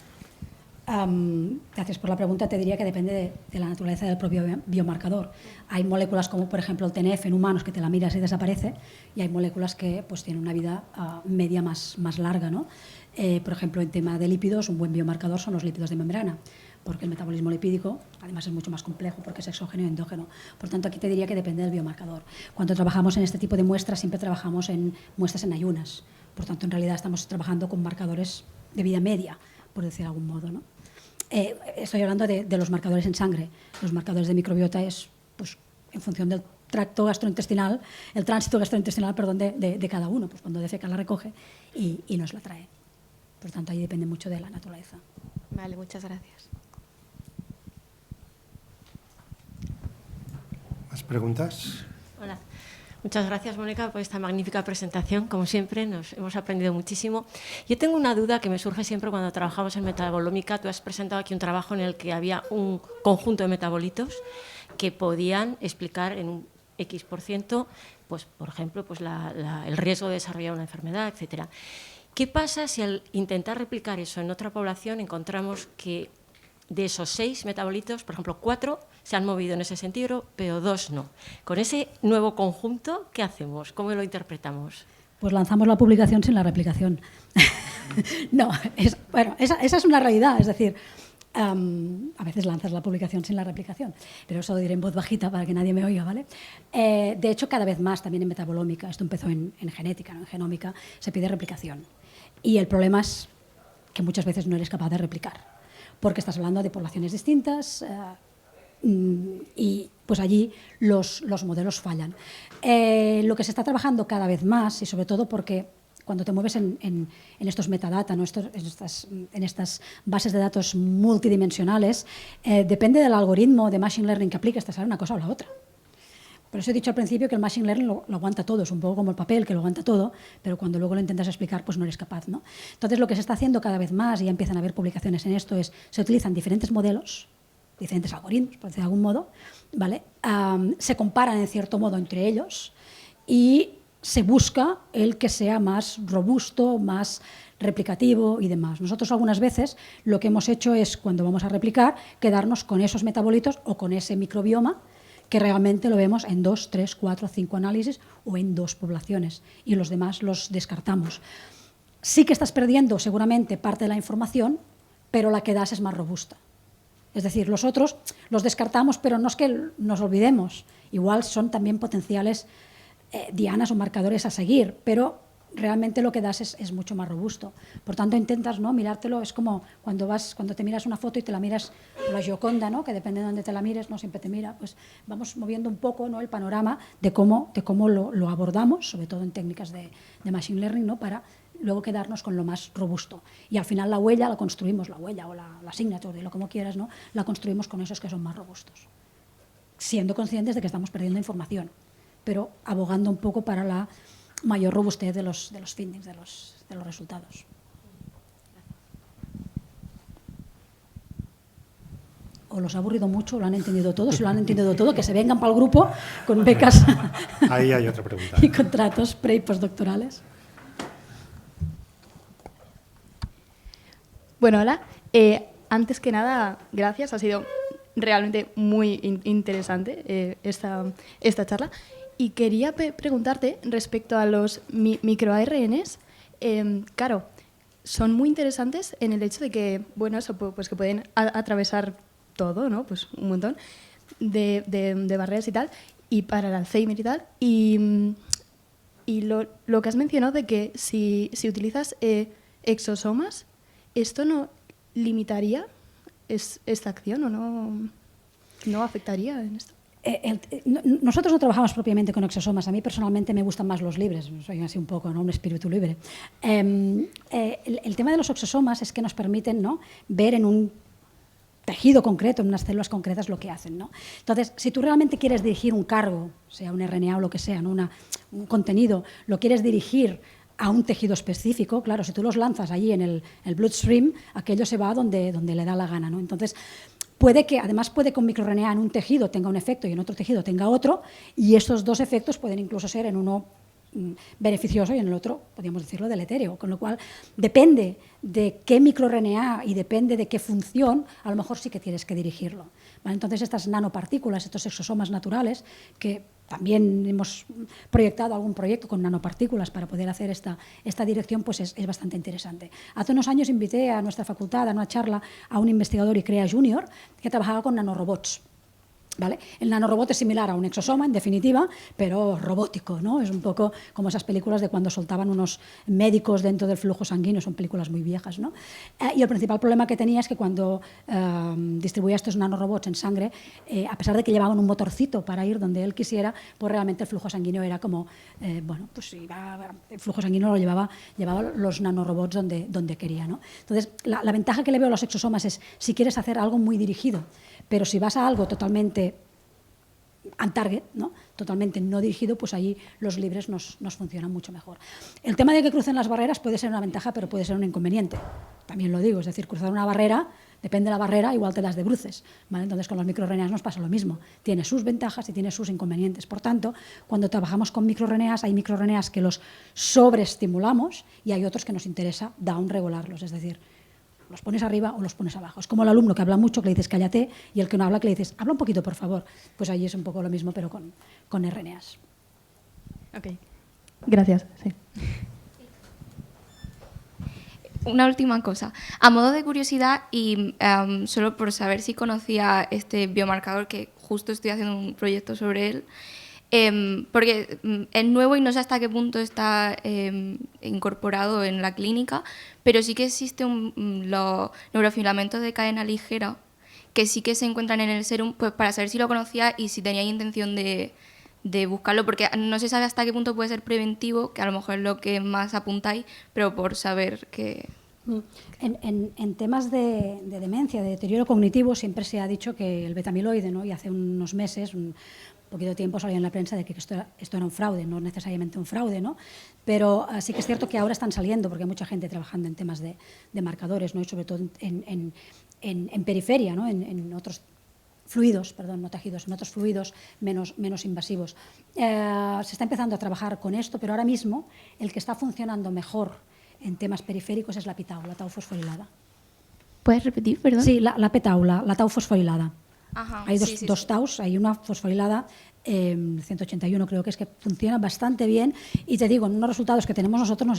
Gracias por la pregunta. Te diría que depende de la naturaleza del propio biomarcador. Hay moléculas como, por ejemplo, el TNF en humanos, que te la miras y desaparece, y hay moléculas que pues, tienen una vida media más larga, ¿no? Por ejemplo, en tema de lípidos, un buen biomarcador son los lípidos de membrana, porque el metabolismo lipídico, además, es mucho más complejo porque es exógeno y endógeno. Por tanto, aquí te diría que depende del biomarcador. Cuando trabajamos en este tipo de muestras, siempre trabajamos en muestras en ayunas. Por tanto, en realidad estamos trabajando con marcadores de vida media, por decir de algún modo, ¿no? Estoy hablando de los marcadores en sangre. Los marcadores de microbiota es pues, en función del tracto gastrointestinal, el tránsito gastrointestinal, perdón, de cada uno. Pues cuando defeca la recoge y nos la trae. Por tanto, ahí depende mucho de la naturaleza. Vale, muchas gracias. ¿Más preguntas? Hola. Muchas gracias, Mónica, por esta magnífica presentación. Como siempre, nos hemos aprendido muchísimo. Yo tengo una duda que me surge siempre cuando trabajamos en metabolómica. Tú has presentado aquí un trabajo en el que había un conjunto de metabolitos que podían explicar en un X%, pues, por ejemplo, pues el riesgo de desarrollar una enfermedad, etcétera. ¿Qué pasa si al intentar replicar eso en otra población encontramos que de esos 6 metabolitos, por ejemplo, 4 se han movido en ese sentido, pero 2 no? Con ese nuevo conjunto, ¿qué hacemos? ¿Cómo lo interpretamos? Pues lanzamos la publicación sin la replicación. No, esa es una realidad. Es decir, a veces lanzas la publicación sin la replicación, pero eso lo diré en voz bajita para que nadie me oiga, ¿vale? De hecho, cada vez más también en metabolómica, esto empezó en genética, ¿no? En genómica, se pide replicación. Y el problema es que muchas veces no eres capaz de replicar, porque estás hablando de poblaciones distintas y pues allí los modelos fallan. Lo que se está trabajando cada vez más, y sobre todo porque cuando te mueves en estos metadata, ¿no? en estas bases de datos multidimensionales, depende del algoritmo de Machine Learning que apliques, te sale una cosa o la otra. Por eso he dicho al principio que el Machine Learning lo aguanta todo, es un poco como el papel que lo aguanta todo, pero cuando luego lo intentas explicar, pues no eres capaz, ¿no? Entonces, lo que se está haciendo cada vez más, y ya empiezan a haber publicaciones en esto, es se utilizan diferentes modelos, diferentes algoritmos, por decir de algún modo, ¿vale? Se comparan en cierto modo entre ellos y se busca el que sea más robusto, más replicativo y demás. Nosotros algunas veces lo que hemos hecho es, cuando vamos a replicar, quedarnos con esos metabolitos o con ese microbioma que realmente lo vemos en 2, 3, 4, 5 análisis o en 2 poblaciones y los demás los descartamos. Sí que estás perdiendo seguramente parte de la información, pero la que das es más robusta. Es decir, los otros los descartamos, pero no es que nos olvidemos. Igual son también potenciales dianas o marcadores a seguir, pero realmente lo que das es mucho más robusto. Por tanto, intentas, ¿no?, mirártelo. Es como cuando te miras una foto y te la miras por la Gioconda, ¿no?, que depende de dónde te la mires, no siempre te mira. Pues vamos moviendo un poco, ¿no?, el panorama de cómo lo abordamos, sobre todo en técnicas de Machine Learning, ¿no?, para luego quedarnos con lo más robusto. Y al final la huella la construimos, la huella o la signature, dilo como quieras, ¿no?, la construimos con esos que son más robustos, siendo conscientes de que estamos perdiendo información, pero abogando un poco para la mayor robustez de los findings, de los resultados. O los ha aburrido mucho, o lo han entendido todo. Si lo han entendido todo, que se vengan para el grupo con becas. Ahí hay otra pregunta. Y contratos pre y postdoctorales. Bueno, hola. Antes que nada, gracias. Ha sido realmente muy interesante esta charla. Y quería preguntarte respecto a los microARNs. Claro, son muy interesantes en el hecho de que, bueno, eso, pues que pueden atravesar todo, ¿no? Pues un montón de barreras y tal, y para el Alzheimer y tal. Y lo que has mencionado de que si utilizas exosomas, ¿esto no limitaría esta acción o no afectaría en esto? Nosotros no trabajamos propiamente con exosomas. A mí personalmente me gustan más los libres, soy así un poco, ¿no?, un espíritu libre. El tema de los exosomas es que nos permiten, ¿no?, ver en un tejido concreto, en unas células concretas, lo que hacen, ¿no? Entonces, si tú realmente quieres dirigir un cargo, sea un RNA o lo que sea, ¿no?, un contenido, lo quieres dirigir a un tejido específico, claro, si tú los lanzas allí en el bloodstream, aquello se va donde le da la gana, ¿no? Entonces, puede que un microRNA en un tejido tenga un efecto y en otro tejido tenga otro, y estos dos efectos pueden incluso ser en uno beneficioso y en el otro, podríamos decirlo, deleterio. Con lo cual, depende de qué microRNA y depende de qué función, a lo mejor sí que tienes que dirigirlo. ¿Vale? Entonces, estas nanopartículas, estos exosomas naturales, que también hemos proyectado algún proyecto con nanopartículas para poder hacer esta dirección, pues es bastante interesante. Hace unos años invité a nuestra facultad a una charla a un investigador ICREA Junior que trabajaba con nanorobots. ¿Vale? El nanorobot es similar a un exosoma, en definitiva, pero robótico, ¿no? Es un poco como esas películas de cuando soltaban unos médicos dentro del flujo sanguíneo, son películas muy viejas, ¿no? Y el principal problema que tenía es que cuando distribuía estos nanorobots en sangre, a pesar de que llevaban un motorcito para ir donde él quisiera, pues realmente el flujo sanguíneo era como, bueno, pues el flujo sanguíneo lo llevaba los nanorobots donde quería, ¿no? Entonces, la ventaja que le veo a los exosomas es si quieres hacer algo muy dirigido, pero si vas a algo totalmente on target, ¿no? Totalmente no dirigido, pues allí los libres nos funcionan mucho mejor. El tema de que crucen las barreras puede ser una ventaja, pero puede ser un inconveniente. También lo digo, es decir, cruzar una barrera, depende de la barrera, igual te das de bruces, ¿vale? Entonces con los microRNAs nos pasa lo mismo. Tiene sus ventajas y tiene sus inconvenientes. Por tanto, cuando trabajamos con microRNAs, hay microRNAs que los sobreestimulamos y hay otros que nos interesa downregularlos, es decir, los pones arriba o los pones abajo. Es como el alumno que habla mucho, que le dices cállate, y el que no habla, que le dices habla un poquito, por favor. Pues allí es un poco lo mismo, pero con RNAs. Ok, gracias. Sí. Una última cosa. A modo de curiosidad y solo por saber si conocía este biomarcador, que justo estoy haciendo un proyecto sobre él, porque es nuevo y no sé hasta qué punto está incorporado en la clínica, pero sí que existen los neurofilamentos de cadena ligera que sí que se encuentran en el serum, pues para saber si lo conocía y si tenía intención de buscarlo, porque no se sabe hasta qué punto puede ser preventivo, que a lo mejor es lo que más apuntáis, pero por saber que... En temas de demencia, de deterioro cognitivo, siempre se ha dicho que el betamiloide, ¿no? Y hace unos meses, un poquito de tiempo salió en la prensa de que esto era un fraude, no necesariamente un fraude, ¿no? Pero sí que es cierto que ahora están saliendo, porque hay mucha gente trabajando en temas de marcadores, ¿no? Y sobre todo en periferia, ¿no? En otros fluidos, perdón, no tejidos, en otros fluidos menos invasivos. Se está empezando a trabajar con esto, pero ahora mismo el que está funcionando mejor en temas periféricos es la p-tau, la tau fosforilada. ¿Puedes repetir, perdón? Sí, la p-tau, la tau fosforilada. Ajá, Hay sí. dos taus, hay una fosforilada, 181 creo que es, que funciona bastante bien, y te digo, en unos resultados que tenemos nosotros nos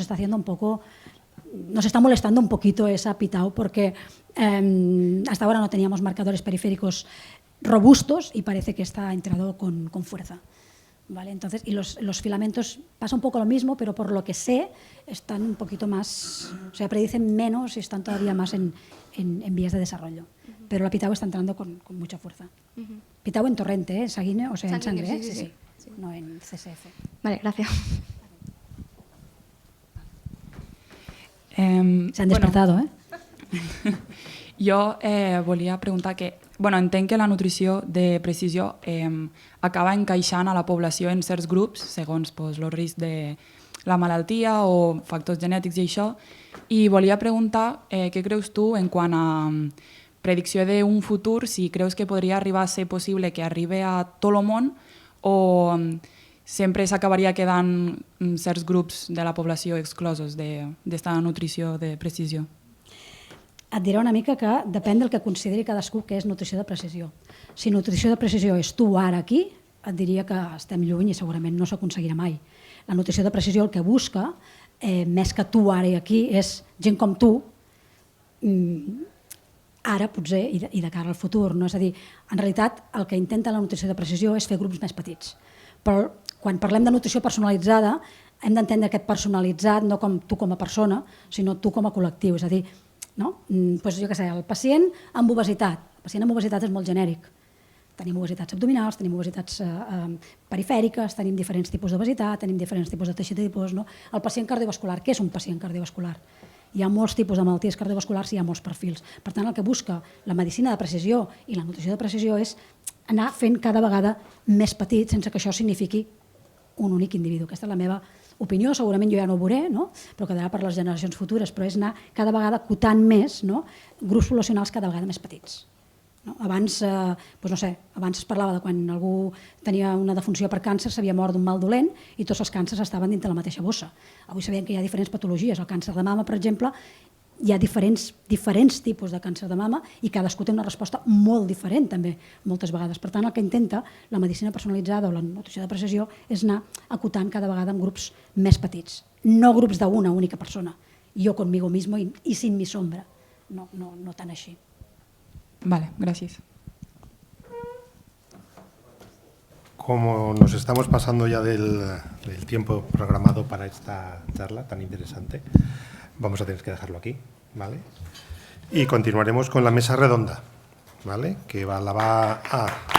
está molestando un poquito esa p-tau, porque hasta ahora no teníamos marcadores periféricos robustos y parece que está entrado con fuerza. ¿Vale? Entonces, y los filamentos pasa un poco lo mismo, pero por lo que sé están un poquito más, o sea, predicen menos y están todavía más en vías de desarrollo. Pero la p-tau está entrando con mucha fuerza. P-tau en torrente, sanguíneo, o sea, en sangre, sí, no en CSF. Vale, gracias. Se han despertado, Jo volia preguntar que, entenc que la nutrició de precisió acaba encaixant a la població en certs grups, segons el risc de la malaltia o factors genètics i això, i volia preguntar què creus tu en quant a predicció d'un futur, si creus que podria arribar a ser possible que arribi a tot el món o sempre s'acabaria quedant certs grups de la població exclosos d'esta nutrició de precisió? Et diré una mica que depèn del que consideri cadascú que és nutrició de precisió. Si nutrició de precisió és tu ara aquí, et diria que estem lluny i segurament no s'aconseguirà mai. La nutrició de precisió el que busca, més que tu ara i aquí, és gent com tu, ara potser i de cara al futur. No? És a dir, en realitat el que intenta la nutrició de precisió és fer grups més petits. Però quan parlem de nutrició personalitzada hem d'entendre aquest personalitzat no com tu com a persona, sinó tu com a col·lectiu. És a dir, no? Pues jo què sé, el pacient amb obesitat. El pacient amb obesitat és molt genèric. Tenim obesitats abdominals, tenim obesitats perifèriques, tenim diferents tipus d'obesitat, tenim diferents tipus de teixit adipós. No? El pacient cardiovascular, què és un pacient cardiovascular? Hi ha molts tipus de malalties cardiovasculars i hi ha molts perfils. Per tant, el que busca la medicina de precisió i la nutrició de precisió és anar fent cada vegada més petit sense que això signifiqui un únic individu. Aquesta és la meva opinió, segurament jo ja no ho veuré, no? Però quedarà per les generacions futures, però és anar cada vegada acotant més, no? Grups poblacionals cada vegada més petits. No? Abans, doncs no sé, abans es parlava de quan algú tenia una defunció per càncer, s'havia mort d'un mal dolent i tots els càncers estaven dintre la mateixa bossa. Avui sabem que hi ha diferents patologies. El càncer de mama, per exemple, hi ha diferents tipus de càncer de mama i cadascú té una resposta molt diferent també, moltes vegades. Per tant, el que intenta la medicina personalitzada o la nutrició de precisió és anar acotant cada vegada en grups més petits, no grups d'una única persona, jo conmigo mismo y sin mi sombra, no tan així. Vale, gracias. Como nos estamos pasando ya del tiempo programado para esta charla tan interesante, vamos a tener que dejarlo aquí, ¿vale? Y continuaremos con la mesa redonda, ¿vale? Que la va a